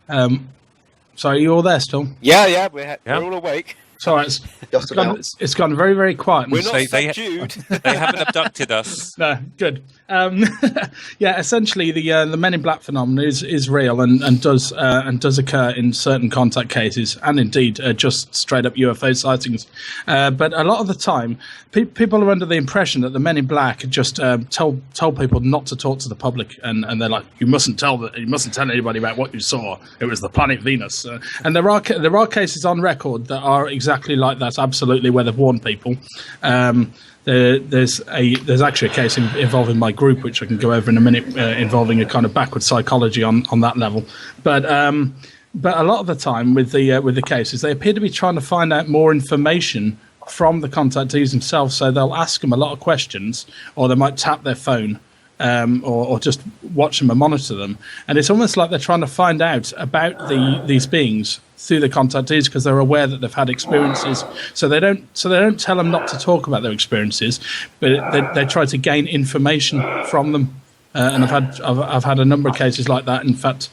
Speaker 3: So are you all there still?
Speaker 1: Yeah, we're all awake.
Speaker 3: Sorry, it's gone very, very quiet.
Speaker 1: We're not subdued.
Speaker 4: They haven't abducted us.
Speaker 3: No, good. Yeah, essentially the Men in Black phenomenon is real and does occur in certain contact cases, and indeed just straight up UFO sightings. But a lot of the time, people are under the impression that the Men in Black just tell people not to talk to the public, and they're like, you mustn't tell anybody about what you saw. It was the planet Venus, and there are cases on record that are exactly like that. Absolutely, where they've warned people. There's actually a case involving my group, which I can go over in a minute, involving a kind of backward psychology on that level. But a lot of the time with the cases, they appear to be trying to find out more information from the contactees themselves. So they'll ask them a lot of questions, or they might tap their phone, or just watch them and monitor them. And it's almost like they're trying to find out about these beings through the contactees, because they're aware that they've had experiences. So they don't tell them not to talk about their experiences, but they try to gain information from them. And I've had a number of cases like that. In fact,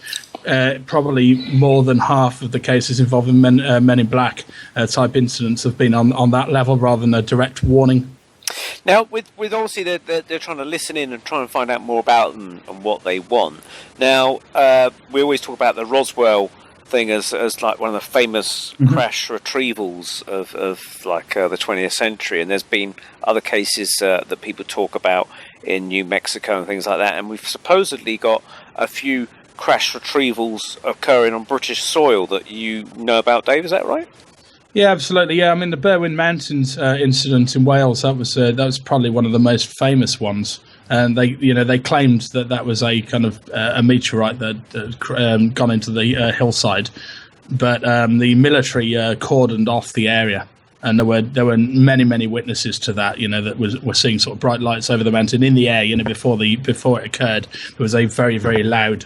Speaker 3: probably more than half of the cases involving Men in Black type incidents have been on that level rather than a direct warning.
Speaker 1: Now, with obviously they're trying to listen in and try and find out more about them and what they want. Now, we always talk about the Roswell thing as like one of the famous crash retrievals of like the 20th century, and there's been other cases that people talk about in New Mexico and things like that, and we've supposedly got a few crash retrievals occurring on British soil that you know about, Dave, is that right?
Speaker 3: Yeah, absolutely. Yeah, I mean the Berwyn Mountains incident in Wales, that was probably one of the most famous ones, and they claimed that was a kind of a meteorite that had gone into the hillside, but the military cordoned off the area, and there were many witnesses to that. That were seeing sort of bright lights over the mountain in the air. Before it occurred, there was a very, very loud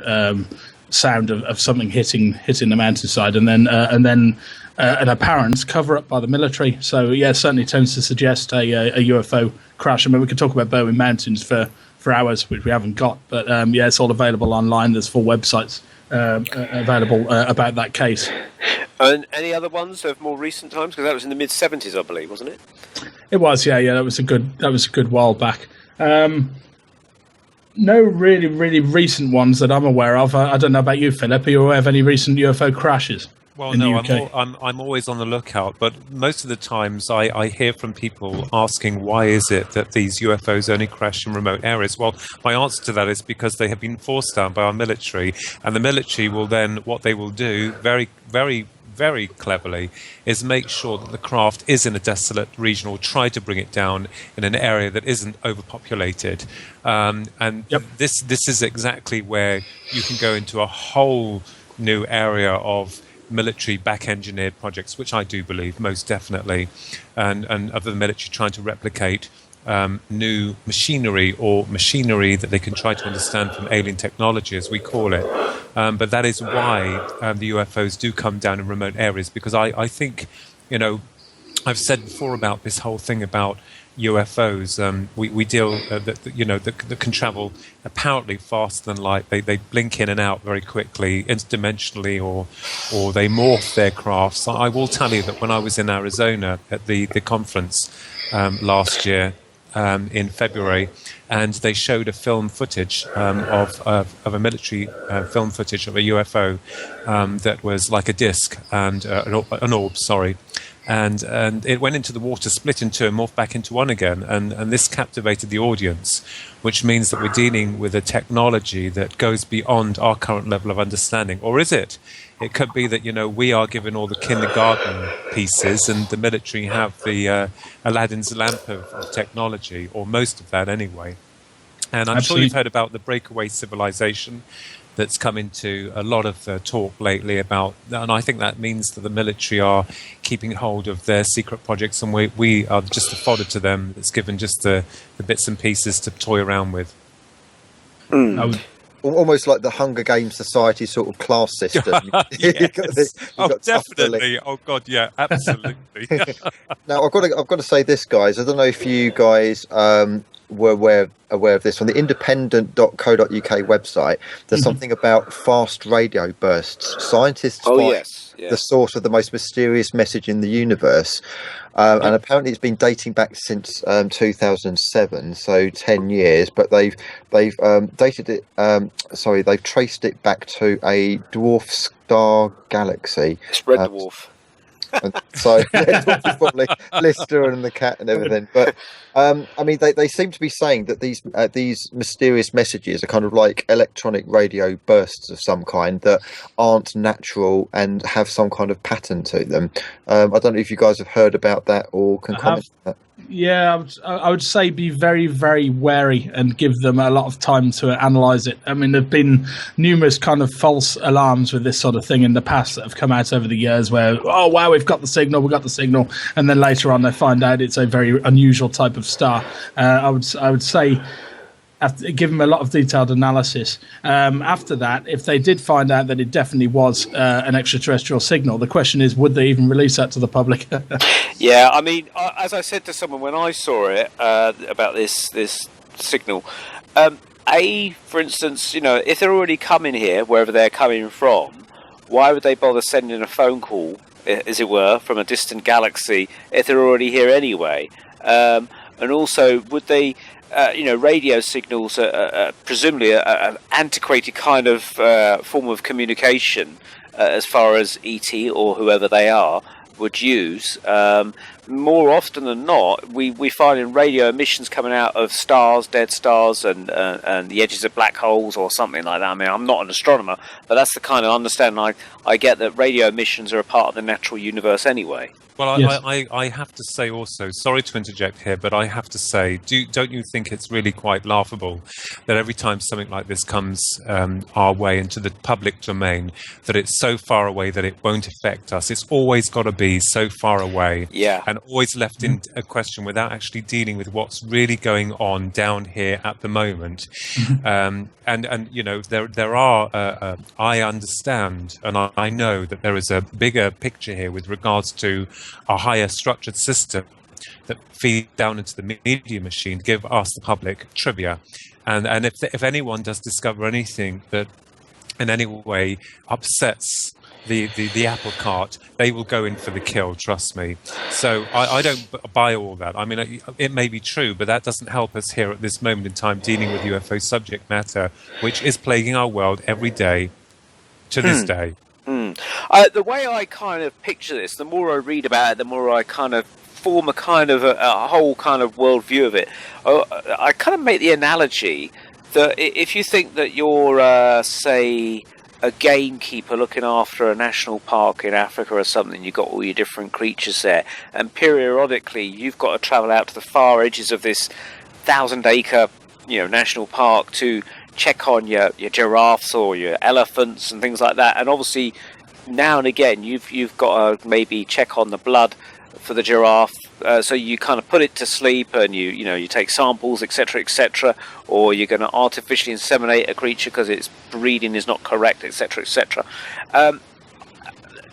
Speaker 3: sound of something hitting the mountainside, and then an apparent cover up by the military. So yeah, certainly tends to suggest a UFO crash. I mean, we could talk about Berwyn Mountains for hours, which we haven't got, but yeah, it's all available online. There's full websites available about that case.
Speaker 1: And any other ones of more recent times? Because that was in the mid-70s, I believe, wasn't it?
Speaker 3: It was, yeah. That was a good while back. No really recent ones that I'm aware of. I don't know about you, Philip. Are you aware of any recent UFO crashes?
Speaker 4: Well, no, I'm always on the lookout, but most of the times I hear from people asking why is it that these UFOs only crash in remote areas. Well, my answer to that is because they have been forced down by our military, and the military will then, what they will do very, very, very cleverly, is make sure that the craft is in a desolate region, or try to bring it down in an area that isn't overpopulated. This is exactly where you can go into a whole new area of military back-engineered projects, which I do believe most definitely, and of the military trying to replicate new machinery, or machinery that they can try to understand from alien technology, as we call it. But that is why the UFOs do come down in remote areas, because I think, I've said before about this whole thing about UFOs. We deal that can travel apparently faster than light. They blink in and out very quickly, interdimensionally, or they morph their craft. So I will tell you that when I was in Arizona at the conference last year in February, and they showed a film footage of a military film footage of a UFO that was like a disc and an orb, sorry. And it went into the water, split in two, and morphed back into one again. And this captivated the audience, which means that we're dealing with a technology that goes beyond our current level of understanding. Or is it? It could be that, we are given all the kindergarten pieces, and the military have the Aladdin's lamp of technology, or most of that anyway. And I'm sure you've heard about the breakaway civilization that's come into a lot of talk lately about, and I think that means that the military are keeping hold of their secret projects, and we are just a fodder to them that's given just the bits and pieces to toy around with.
Speaker 3: I
Speaker 2: almost like the Hunger Games Society sort of class system.
Speaker 4: Definitely. Oh God, yeah, absolutely.
Speaker 2: Now I've got to say this, guys. I don't know if you guys were aware of this. On the independent.co.uk website, there's something about fast radio bursts. Scientists find the source of the most mysterious message in the universe. And apparently it's been dating back since 2007, so 10 years. But they've dated it. They've traced it back to a dwarf star galaxy.
Speaker 1: It's red dwarf.
Speaker 2: And so dwarf is probably Lister and the cat and everything. But I mean, they seem to be saying that these mysterious messages are kind of like electronic radio bursts of some kind that aren't natural and have some kind of pattern to them. I don't know if you guys have heard about that or can comment on that.
Speaker 3: Yeah, I would say be very, very wary and give them a lot of time to analyse it. I mean, there have been numerous kind of false alarms with this sort of thing in the past that have come out over the years where, oh, wow, we've got the signal. And then later on they find out it's a very unusual type of star. I would say give them a lot of detailed analysis. After that, if they did find out that it definitely was an extraterrestrial signal, the question is, would they even release that to the public?
Speaker 1: Yeah, I mean, as I said to someone when I saw it about this signal, for instance, if they're already coming here, wherever they're coming from, why would they bother sending a phone call, as it were, from a distant galaxy if they're already here anyway? And also, would they... radio signals are presumably an antiquated kind of form of communication as far as ET or whoever they are would use. More often than not, we find in radio emissions coming out of stars, dead stars, and the edges of black holes or something like that. I mean, I'm not an astronomer, but that's the kind of understanding I get, that radio emissions are a part of the natural universe anyway.
Speaker 4: Well,
Speaker 3: Yes.
Speaker 4: I have to say also, sorry to interject here, but I have to say, don't you think it's really quite laughable that every time something like this comes our way into the public domain, that it's so far away that it won't affect us? It's always got to be so far away, and always left in a question without actually dealing with what's really going on down here at the moment. And there are, I understand, and I know that there is a bigger picture here with regards to a higher structured system that feed down into the media machine, give us, the public, trivia. And if anyone does discover anything that in any way upsets the apple cart, they will go in for the kill, trust me. So I don't buy all that. I mean, it may be true, but that doesn't help us here at this moment in time dealing with UFO subject matter, which is plaguing our world every day to this day.
Speaker 1: The way I kind of picture this, the more I read about it, the more I kind of form a kind of a whole kind of worldview of it. I kind of make the analogy that if you think that you're, say, a gamekeeper looking after a national park in Africa or something, you've got all your different creatures there, and periodically you've got to travel out to the far edges of this 1,000-acre, national park to check on your giraffes or your elephants and things like that. And obviously, now and again, you've got to maybe check on the blood for the giraffe. So you kind of put it to sleep, and you take samples, etc., or you're going to artificially inseminate a creature because its breeding is not correct, etc.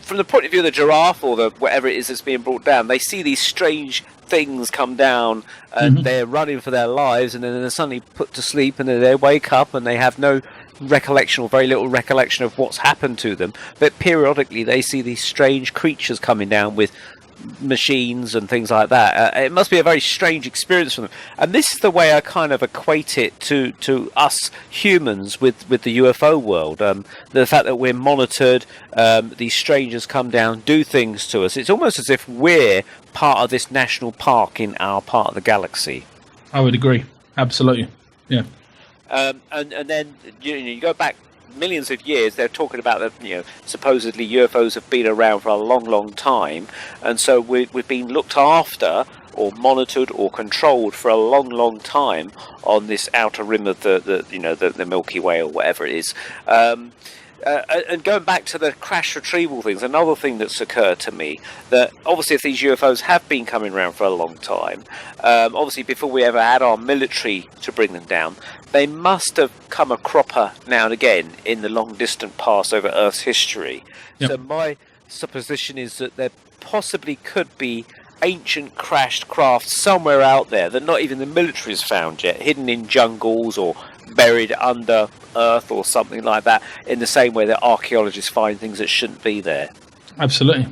Speaker 1: From the point of view of the giraffe or the whatever it is that's being brought down, they see these strange things come down, and they're running for their lives, and then they're suddenly put to sleep, and then they wake up and they have no recollection or very little recollection of what's happened to them. But periodically they see these strange creatures coming down with machines and things like that. It must be a very strange experience for them, and this is the way I kind of equate it to us humans with the UFO world. The fact that we're monitored, these strangers come down, do things to us. It's almost as if we're part of this national park in our part of the galaxy.
Speaker 3: I would agree, absolutely. Yeah.
Speaker 1: And then you go back millions of years. They're talking about that supposedly UFOs have been around for a long time, and so we've been looked after or monitored or controlled for a long time on this outer rim of the Milky Way or whatever it is. And going back to the crash retrieval things, another thing that's occurred to me, that obviously if these UFOs have been coming around for a long time, obviously before we ever had our military to bring them down, they must have come a cropper now and again in the long distant past over Earth's history.
Speaker 3: Yep.
Speaker 1: So my supposition is that there possibly could be ancient crashed craft somewhere out there that not even the military has found yet, hidden in jungles or buried under earth or something like that, in the same way that archaeologists find things that shouldn't be there.
Speaker 3: Absolutely.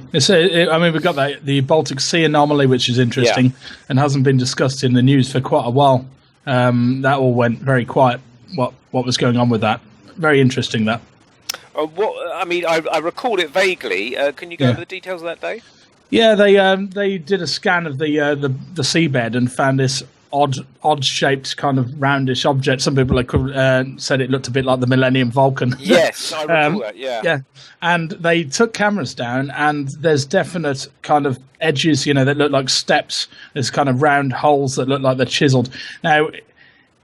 Speaker 3: I mean, we've got the Baltic Sea anomaly, which is interesting and hasn't been discussed in the news for quite a while. That all went very quiet. What was going on with that? Very interesting, that.
Speaker 1: I recall it vaguely. Can you go over the details of that, Dave?
Speaker 3: Yeah, they did a scan of the seabed and found this odd shaped kind of roundish object. Some people said it looked a bit like the Millennium Falcon.
Speaker 1: Yes, I recall that.
Speaker 3: Yeah, and they took cameras down, and there's definite kind of edges, that look like steps. There's kind of round holes that look like they're chiseled. Now,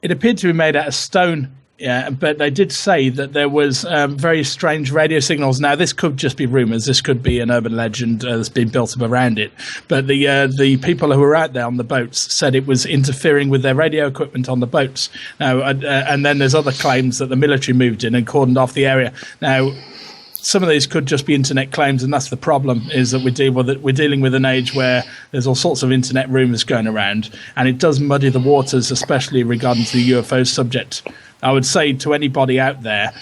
Speaker 3: it appeared to be made out of stone. Yeah, but they did say that there was very strange radio signals. Now, this could just be rumours. This could be an urban legend that's been built up around it. But the people who were out there on the boats said it was interfering with their radio equipment on the boats. Now, and then there's other claims that the military moved in and cordoned off the area. Now, some of these could just be internet claims, and that's the problem, is that we're dealing with an age where there's all sorts of internet rumours going around, and it does muddy the waters, especially regarding to the UFO subject. I would say to anybody out there,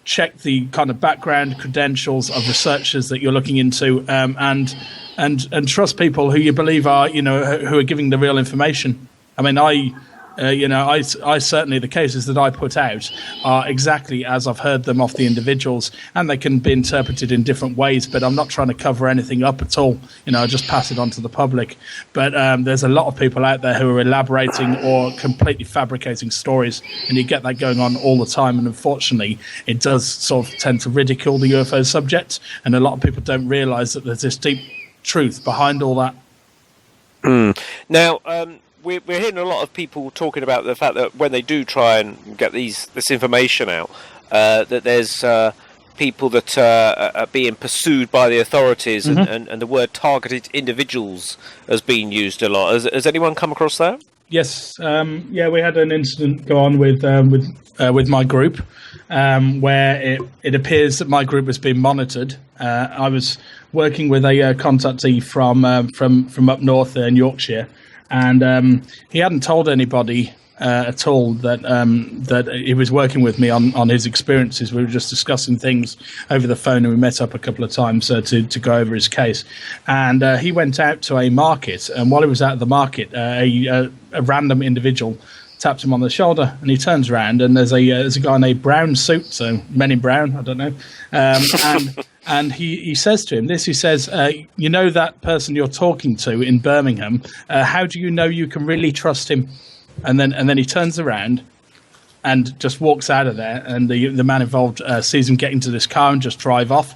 Speaker 3: check the kind of background credentials of researchers that you're looking into, and trust people who you believe are, who are giving the real information. I mean, I certainly, the cases that I put out are exactly as I've heard them off the individuals, and they can be interpreted in different ways, but I'm not trying to cover anything up at all. I just pass it on to the public. But there's a lot of people out there who are elaborating or completely fabricating stories, and you get that going on all the time, and unfortunately it does sort of tend to ridicule the UFO subject, and a lot of people don't realise that there's this deep truth behind all that.
Speaker 1: Now, we're hearing a lot of people talking about the fact that when they do try and get this information out, that there's people that are being pursued by the authorities, and the word targeted individuals has been used a lot. Has anyone come across that?
Speaker 3: Yes. We had an incident go on with my group, where it appears that my group was being monitored. I was working with a contactee from up north in Yorkshire. And he hadn't told anybody at all that he was working with me on his experiences. We were just discussing things over the phone, and we met up a couple of times to go over his case. And he went out to a market, and while he was out at the market, a random individual tapped him on the shoulder, and he turns around, and there's a guy in a brown suit, so Men in Brown, I don't know, and he says to him this. He says, that person you're talking to in Birmingham, how do you know you can really trust him? And then he turns around and just walks out of there, and the man involved sees him get into this car and just drive off.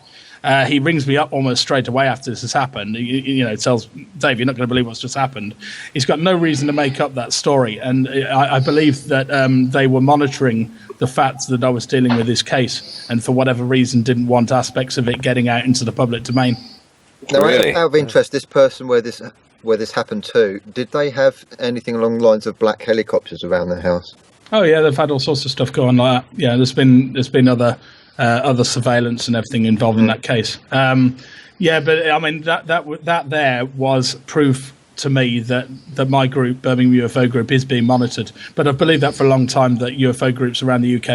Speaker 3: He rings me up almost straight away after this has happened. He tells Dave, you're not going to believe what's just happened. He's got no reason to make up that story. And I believe that they were monitoring the fact that I was dealing with this case, and for whatever reason didn't want aspects of it getting out into the public domain.
Speaker 2: Now, out of interest, this person where this happened to, did they have anything along the lines of black helicopters around their house?
Speaker 3: Oh yeah, they've had all sorts of stuff going like that. Yeah, there's been other surveillance and everything involved in that case. But I mean that there was proof to me that my group, Birmingham UFO Group, is being monitored. But I've believed that for a long time, that UFO groups around the UK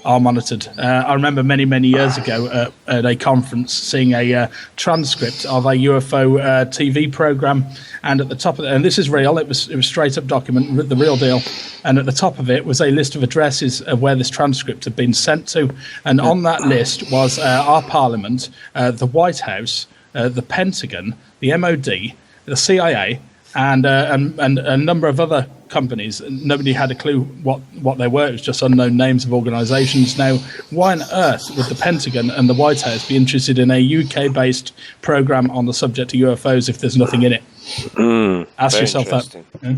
Speaker 3: are monitored. I remember many years ago at a conference seeing a transcript of a UFO TV program, and at the top of it, and this is real, it was straight up document, the real deal, and at the top of it was a list of addresses of where this transcript had been sent to, and on that list was our Parliament, the White House, the Pentagon, the MOD, the CIA, and a number of other companies. Nobody had a clue what they were. It was just unknown names of organisations. Now, why on earth would the Pentagon and the White House be interested in a UK-based programme on the subject of UFOs if there's nothing in it? Ask yourself that. Yeah.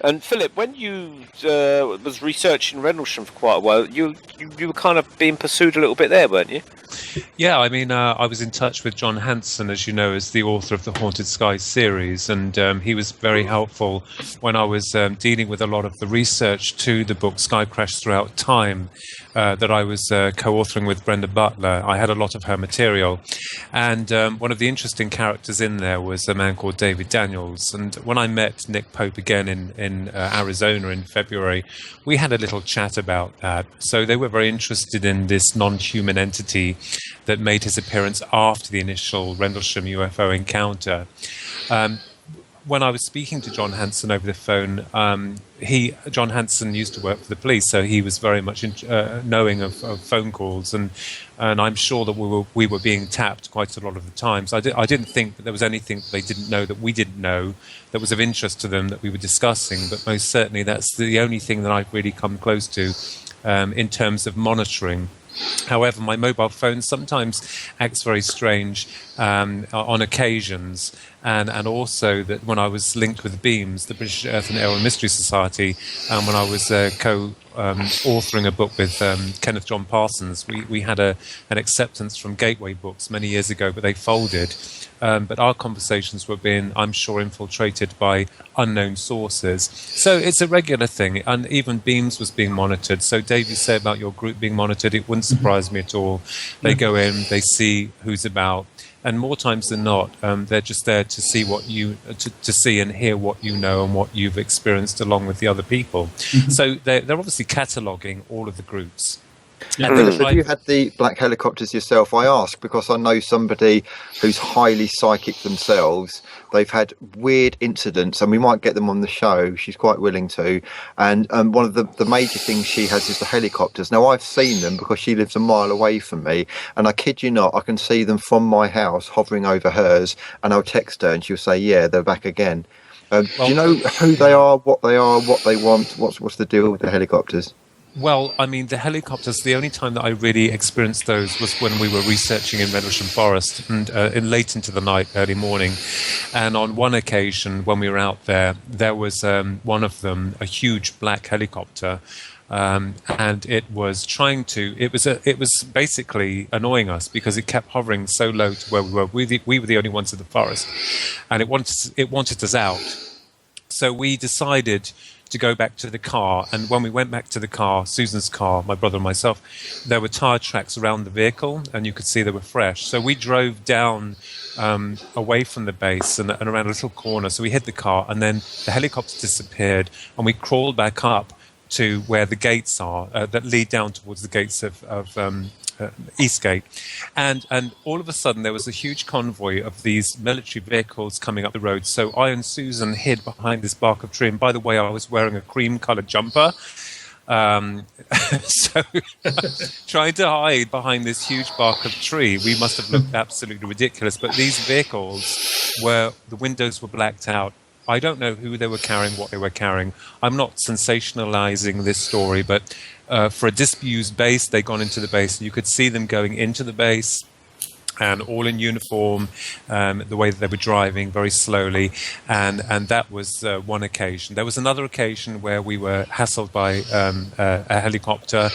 Speaker 1: And Philip, when you was researching Rendlesham for quite a while, you were kind of being pursued a little bit there, weren't you?
Speaker 4: Yeah, I mean, I was in touch with John Hanson, as you know, as the author of the Haunted Skies series, and he was very helpful when I was dealing with a lot of the research to the book Sky Crash Throughout Time that I was co-authoring with Brenda Butler. I had a lot of her material, and one of the interesting characters in there was a man called David Daniels, and when I met Nick Pope again in Arizona in February, we had a little chat about that. So they were very interested in this non-human entity that made his appearance after the initial Rendlesham UFO encounter. When I was speaking to John Hanson over the phone, John Hanson used to work for the police, so he was very much knowing of phone calls, and I'm sure that we were being tapped quite a lot of the times. I didn't think that there was anything they didn't know that we didn't know that was of interest to them that we were discussing, but most certainly that's the only thing that I've really come close to in terms of monitoring. However, my mobile phone sometimes acts very strange on occasions, and also that when I was linked with Beams, the British Earth and Air Mystery Society, when I was co-authoring a book with Kenneth John Parsons, we had an acceptance from Gateway Books many years ago, but they folded. But our conversations were being, I'm sure, infiltrated by unknown sources. So it's a regular thing, and even Beams was being monitored. So Dave, you say about your group being monitored, it wouldn't surprise me at all. They go in, they see who's about, and more times than not, they're just there to see what to see and hear what you know and what you've experienced along with the other people. So they're obviously cataloguing all of the groups.
Speaker 2: And have you had the black helicopters yourself? I ask because I know somebody who's highly psychic themselves. They've had weird incidents, and we might get them on the show. She's quite willing to. And one of the major things she has is the helicopters. Now, I've seen them because she lives a mile away from me, and I kid you not, I can see them from my house hovering over hers, and I'll text her and she'll say, yeah, they're back again. Do you know who they are, what they want? What's the deal with the helicopters?
Speaker 4: Well, I mean, the helicopters, the only time that I really experienced those was when we were researching in Rendlesham Forest and late into the night, early morning. And on one occasion when we were out there, there was one of them, a huge black helicopter, and it was it was basically annoying us because it kept hovering so low to where we were. We were the only ones in the forest, and it wanted us out. So we decided to go back to the car, and when we went back to the car, Susan's car, my brother and myself, there were tire tracks around the vehicle, and you could see they were fresh. So we drove down away from the base and around a little corner. So we hid the car, and then the helicopter disappeared, and we crawled back up to where the gates are that lead down towards the gates of Eastgate, and all of a sudden there was a huge convoy of these military vehicles coming up the road. So I and Susan hid behind this bark of tree, and by the way, I was wearing a cream-coloured jumper, so trying to hide behind this huge bark of tree, we must have looked absolutely ridiculous. But these vehicles the windows were blacked out. I don't know who they were carrying, what they were carrying. I'm not sensationalizing this story, but for a disused base, they'd gone into the base, and you could see them going into the base, and all in uniform, the way that they were driving very slowly, and that was one occasion. There was another occasion where we were hassled by a helicopter,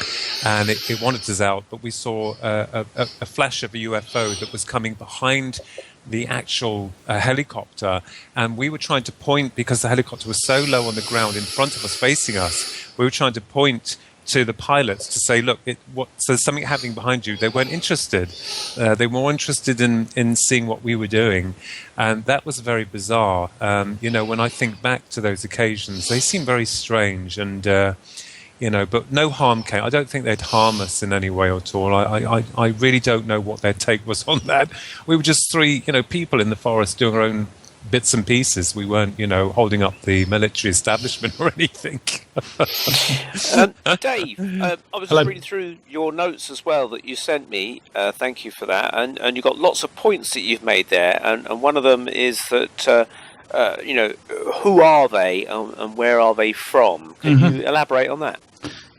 Speaker 4: and it wanted us out, but we saw a flash of a UFO that was coming behind the actual helicopter, and we were trying to point, because the helicopter was so low on the ground in front of us, facing us, we were trying to point to the pilots to say, look, so there's something happening behind you. They weren't interested. They were more interested in seeing what we were doing, and that was very bizarre. When I think back to those occasions, they seem very strange, and but no harm came. I don't think they'd harm us in any way at all. I really don't know what their take was on that. We were just three, people in the forest doing our own bits and pieces. We weren't, holding up the military establishment or anything.
Speaker 1: Dave, I was reading through your notes as well that you sent me. Thank you for that. And you've got lots of points that you've made there. And one of them is that, who are they and where are they from? Can you elaborate on that?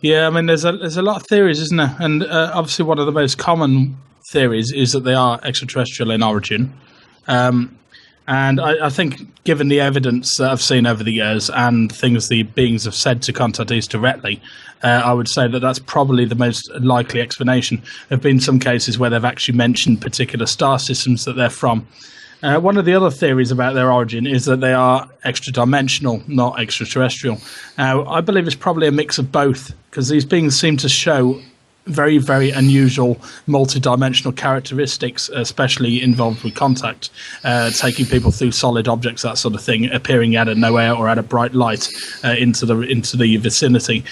Speaker 3: Yeah, I mean, there's a lot of theories, isn't there? And obviously one of the most common theories is that they are extraterrestrial in origin. And I think, given the evidence that I've seen over the years and things the beings have said to contactees directly, I would say that that's probably the most likely explanation. There have been some cases where they've actually mentioned particular star systems that they're from. One of the other theories about their origin is that they are extra-dimensional, not extraterrestrial. I believe it's probably a mix of both, because these beings seem to show very, very unusual multi-dimensional characteristics, especially involved with contact, taking people through solid objects, that sort of thing, appearing out of nowhere or out of bright light into the vicinity.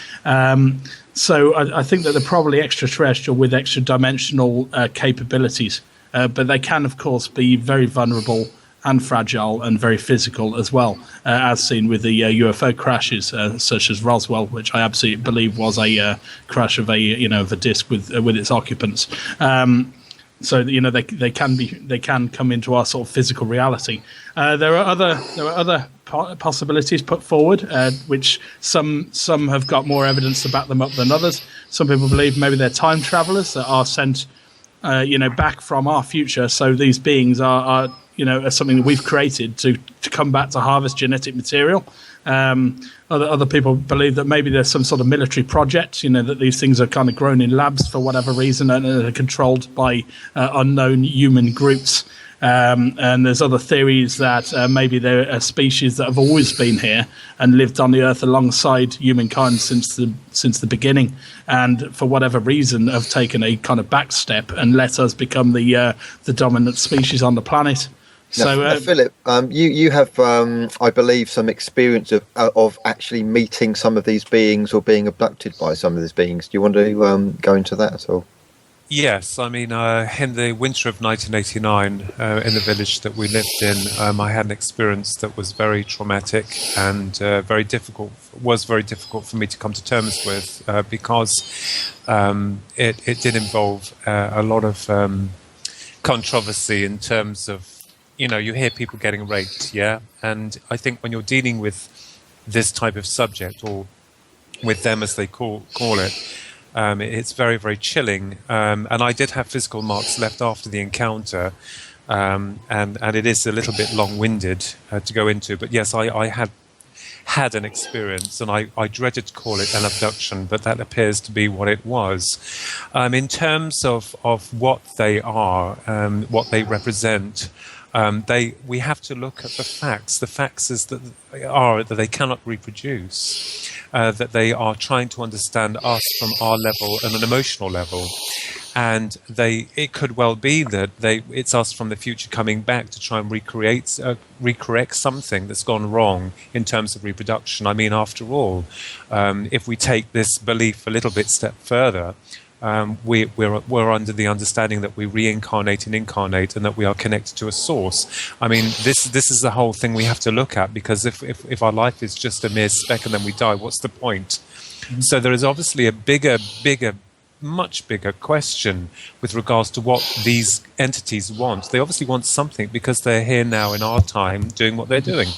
Speaker 3: So I think that they're probably extraterrestrial with extra-dimensional capabilities, but they can, of course, be very vulnerable and fragile and very physical as well, as seen with the UFO crashes, such as Roswell, which I absolutely believe was a crash of a disc with its occupants. So they can come into our sort of physical reality. There are other possibilities put forward, which some have got more evidence to back them up than others. Some people believe maybe they're time travelers that are sent, back from our future. So these beings are something that we've created to come back to harvest genetic material. Other people believe that maybe there's some sort of military project, that these things are kind of grown in labs for whatever reason and are controlled by unknown human groups. And there's other theories that maybe they're a species that have always been here and lived on the Earth alongside humankind since the beginning, and for whatever reason have taken a kind of back step and let us become the dominant species on the planet.
Speaker 2: Now, Philip, you have, I believe, some experience of actually meeting some of these beings or being abducted by some of these beings. Do you want to go into that at all?
Speaker 4: Yes, I mean, in the winter of 1989, in the village that we lived in, I had an experience that was very traumatic and very difficult for me to come to terms with, because it did involve a lot of controversy in terms of, you hear people getting raped, yeah? And I think when you're dealing with this type of subject, or with them as they call it, it's very, very chilling. And I did have physical marks left after the encounter, and it is a little bit long-winded to go into. But yes, I had an experience, and I dreaded to call it an abduction, but that appears to be what it was. In terms of what they are, what they represent, we have to look at the facts. The facts is that they cannot reproduce, that they are trying to understand us from our level and an emotional level, and it could well be that it's us from the future coming back to try and recorrect something that's gone wrong in terms of reproduction. I mean, after all, if we take this belief a little bit step further, we're under the understanding that we reincarnate and incarnate, and that we are connected to a source. I mean, this is the whole thing we have to look at, because if our life is just a mere speck and then we die, what's the point? Mm-hmm. So there is obviously a much bigger question with regards to what these entities want. They obviously want something, because they're here now in our time doing what they're doing.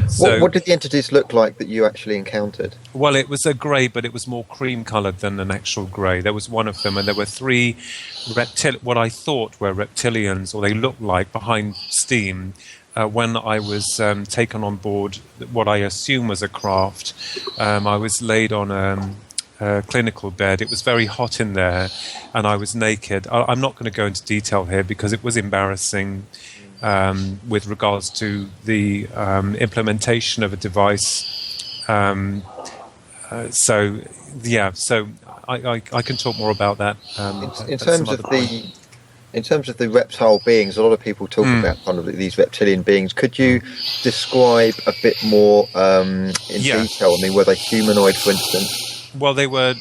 Speaker 4: So,
Speaker 2: what did the entities look like that you actually encountered?
Speaker 4: Well, it was a grey, but it was more cream-coloured than an actual grey. There was one of them, and there were three what I thought were reptilians, or they looked like, behind steam. When I was taken on board what I assume was a craft, I was laid on a clinical bed. It was very hot in there, and I was naked. I'm not going to go into detail here because it was embarrassing. With regards to the implementation of a device. So I can talk more about that.
Speaker 2: In terms of the reptile beings, a lot of people talk about kind of these reptilian beings. Could you describe a bit more in detail? I mean, were they humanoid, for instance?
Speaker 4: Well, they were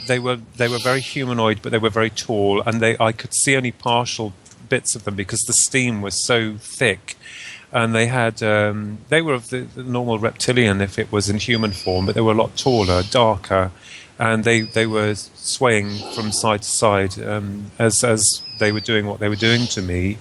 Speaker 4: very humanoid, but they were very tall, and I could see only partial bits of them because the steam was so thick, and they were of the normal reptilian if it was in human form, but they were a lot taller, darker, and they were swaying from side to side as they were doing what they were doing to me,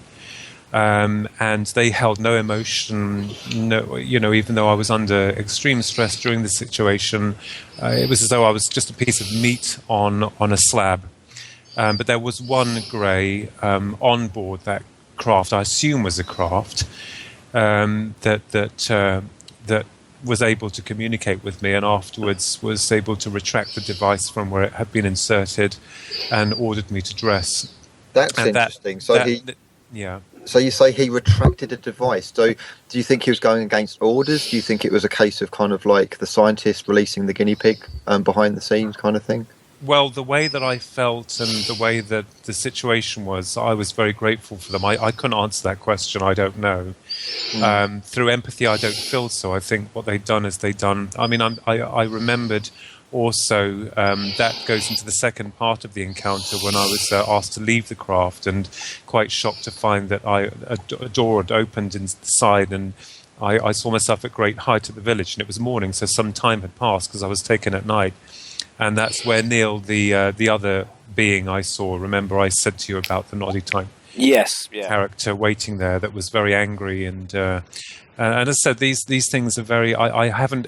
Speaker 4: and they held no emotion. Even though I was under extreme stress during this situation, it was as though I was just a piece of meat on a slab. But there was one grey on board that craft, I assume was a craft, that was able to communicate with me, and afterwards was able to retract the device from where it had been inserted, and ordered me to dress.
Speaker 2: That's interesting. So you say he retracted a device. So do you think he was going against orders? Do you think it was a case of kind of like the scientist releasing the guinea pig behind the scenes kind of thing?
Speaker 4: Well, the way that I felt and the way that the situation was, I was very grateful for them. I couldn't answer that question. I don't know. Through empathy, I don't feel so. I think what they'd done is they'd done... I mean, I remembered also that goes into the second part of the encounter when I was asked to leave the craft, and quite shocked to find that a door had opened inside, and I saw myself at great height at the village, and it was morning, so some time had passed because I was taken at night. And that's where Neil, the other being I saw, remember I said to you about the Noddy type character waiting there that was very angry, and as I said, these things are very. I haven't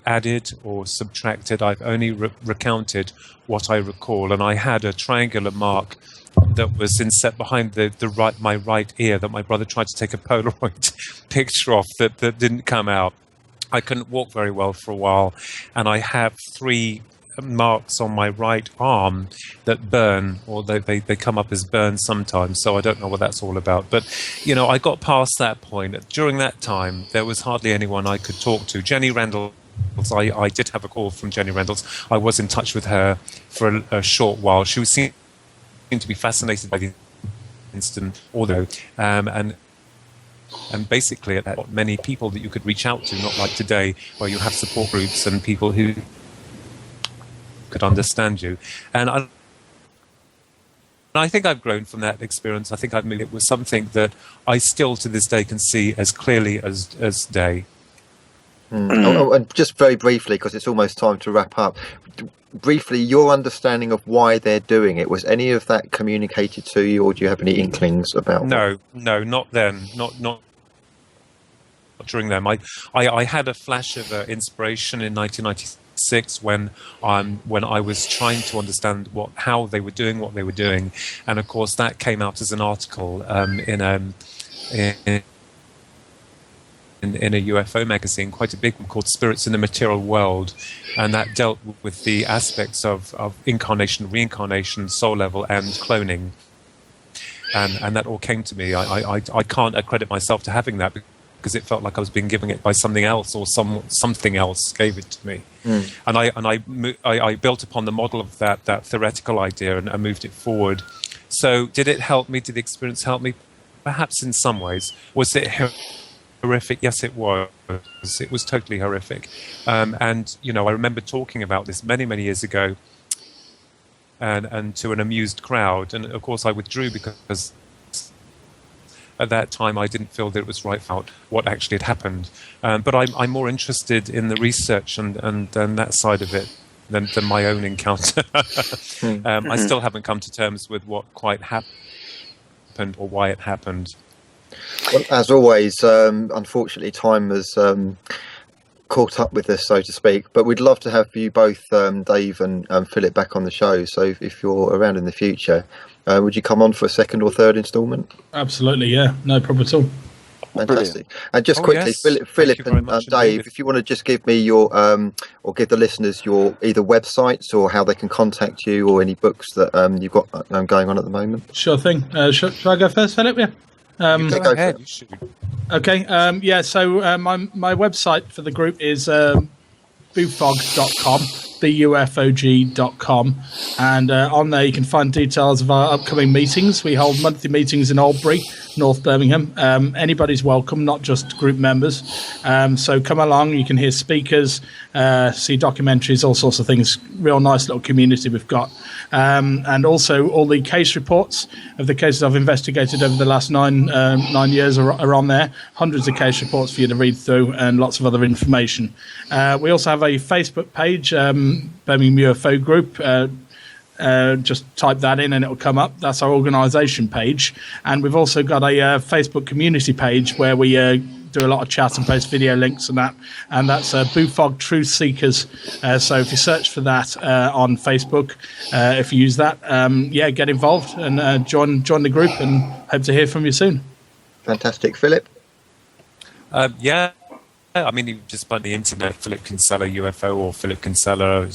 Speaker 4: added or subtracted. I've only recounted what I recall, and I had a triangular mark that was inset behind my right ear that my brother tried to take a Polaroid picture of that didn't come out. I couldn't walk very well for a while, and I have 3 marks on my right arm that burn, or they come up as burns sometimes, so I don't know what that's all about. But, you know, I got past that point. During that time, there was hardly anyone I could talk to. Jenny Randall, I did have a call from Jenny Randalls. I was in touch with her for a short while. She seemed to be fascinated by the incident, although, and basically, it had many people that you could reach out to, not like today, where you have support groups and people who could understand you. And I think I've grown from that experience. I think it was something that I still, to this day, can see as clearly as day.
Speaker 2: And just very briefly, because it's almost time to wrap up. Briefly, your understanding of why they're doing it, was any of that communicated to you, or do you have any inklings about
Speaker 4: No, not then. Not during them. I had a flash of inspiration in 1996 when I was trying to understand how they were doing what they were doing, and of course that came out as an article in a UFO magazine, quite a big one, called Spirits in the Material World, and that dealt with the aspects of incarnation, reincarnation, soul level, and cloning. And that all came to me. I can't accredit myself to having that because it felt like I was being given it by something else, or something else gave it to me. And I built upon the model of that theoretical idea and moved it forward. So did it help me? Did the experience help me? Perhaps in some ways. Was it horrific? Yes, it was. It was totally horrific. And, you know, I remember talking about this many, many years ago and to an amused crowd. And, of course, I withdrew because at that time I didn't feel that it was right about what actually had happened. But I'm more interested in the research and that side of it than my own encounter. I still haven't come to terms with what quite happened or why it happened.
Speaker 2: Well, as always, unfortunately, time has caught up with us, so to speak. But we'd love to have you both, Dave and Philip, back on the show. So if you're around in the future, would you come on for a second or third instalment?
Speaker 3: Absolutely, yeah. No problem at all.
Speaker 2: Fantastic. And just quickly,
Speaker 4: yes.
Speaker 2: Philip and Dave, if you want to just give me your, or give the listeners your either websites or how they can contact you, or any books that you've got going on at the moment.
Speaker 3: Sure thing. Should I go first, Philip? Yeah.
Speaker 4: Go ahead. You should.
Speaker 3: Okay. So my website for the group is bufog.com, bufog.com, and on there you can find details of our upcoming meetings. We hold monthly meetings in Albury, North Birmingham. Anybody's welcome, not just group members. So come along. You can hear speakers, see documentaries, all sorts of things. Real nice little community we've got. And also all the case reports of the cases I've investigated over the last 9 years are on there. Hundreds of case reports for you to read through, and lots of other information. We also have a Facebook page, Birmingham UFO Group. Just type that in and it'll come up. That's our organisation page. And we've also got a Facebook community page where we do a lot of chat and post video links and that. And that's Bufog Truth Seekers. So if you search for that on Facebook, if you use that, get involved and join the group, and hope to hear from you soon.
Speaker 2: Fantastic. Philip?
Speaker 4: Yeah. I mean, you just find the internet, Philip Kinsella UFO or Philip Kinsella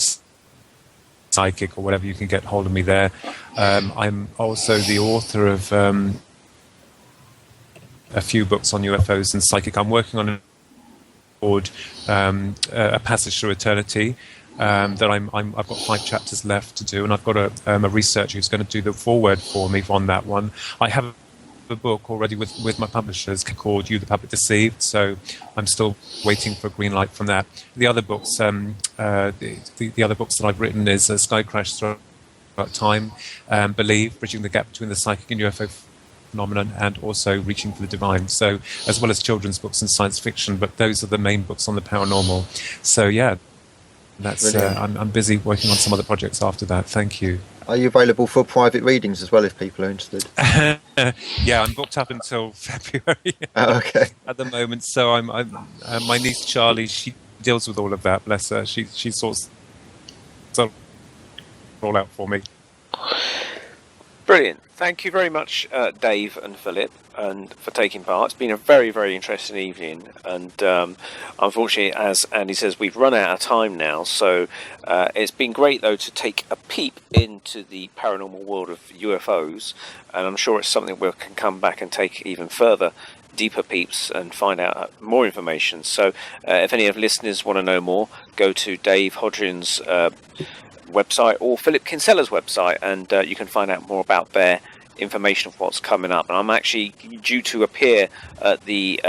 Speaker 4: Psychic or whatever, you can get hold of me there. I'm also the author of a few books on UFOs and psychic. I'm working on a Passage Through Eternity that I've got 5 chapters left to do, and I've got a researcher who's going to do the foreword for me on that one. I have a book already with my publishers called You the Public Deceived, so I'm still waiting for a green light from that. The other books, the other books that I've written is Sky Crash Throughout Time, Believe, Bridging the Gap Between the Psychic and UFO Phenomenon, and also Reaching for the Divine. So, as well as children's books and science fiction, but those are the main books on the paranormal. So yeah, that's I'm busy working on some other projects after that. Thank you.
Speaker 2: Are you available for private readings as well if people are interested?
Speaker 4: Yeah, I'm booked up until February.
Speaker 2: Okay.
Speaker 4: At the moment, so I'm my niece Charlie, she deals with all of that. Bless her. She sorts it all out for me.
Speaker 1: Brilliant. Thank you very much, Dave and Philip, and for taking part. It's been a very, very interesting evening, and unfortunately, as Andy says, we've run out of time now, so it's been great, though, to take a peep into the paranormal world of UFOs, and I'm sure it's something we can come back and take even further, deeper peeps and find out more information. So if any of the listeners want to know more, go to Dave Hodrien's website or Philip Kinsella's website, and you can find out more about their information of what's coming up. And I'm actually due to appear at the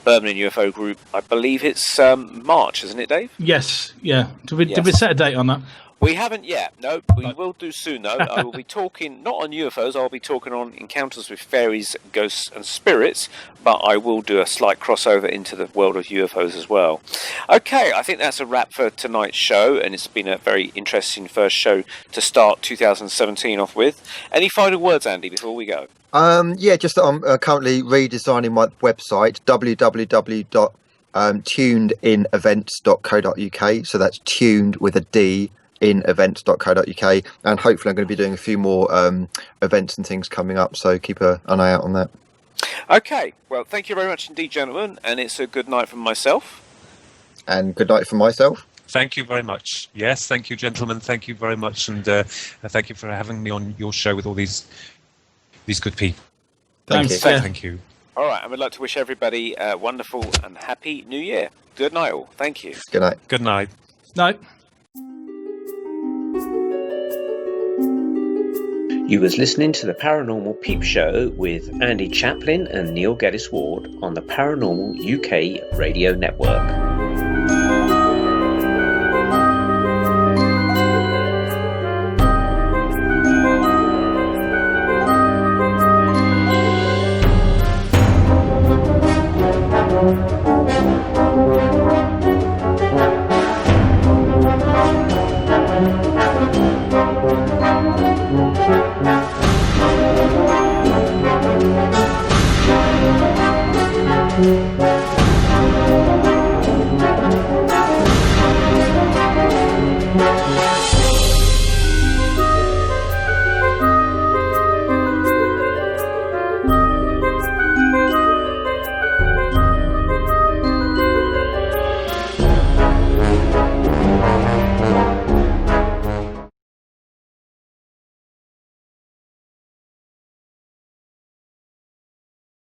Speaker 1: Birmingham UFO group. I believe it's March, isn't it, Dave?
Speaker 3: Yes, yeah. Did we set a date on that?
Speaker 1: We haven't yet. No, we will do soon, though. I will be talking, not on UFOs, I'll be talking on encounters with fairies, ghosts and spirits, but I will do a slight crossover into the world of UFOs as well. Okay, I think that's a wrap for tonight's show, and it's been a very interesting first show to start 2017 off with. Any final words, Andy, before we go?
Speaker 2: Yeah, just that I'm currently redesigning my website, www.tunedinevents.co.uk, so that's tuned with a D, in events.co.uk, and hopefully I'm going to be doing a few more events and things coming up, so keep an eye out on that.
Speaker 1: Okay, well, thank you very much indeed, gentlemen, and it's a good night from myself.
Speaker 2: And good night from myself.
Speaker 4: Thank you very much. Yes, thank you, gentlemen. Thank you very much, and thank you for having me on your show with all these good people.
Speaker 2: Thank you.
Speaker 4: Thank you.
Speaker 1: All right, I would like to wish everybody a wonderful and happy New Year. Good night, all. Thank you.
Speaker 2: Good night.
Speaker 4: Good night.
Speaker 3: Night.
Speaker 7: You was listening to the Paranormal Peep Show with Andy Chaplin and Neil Geddes-Ward on the Paranormal UK Radio Network.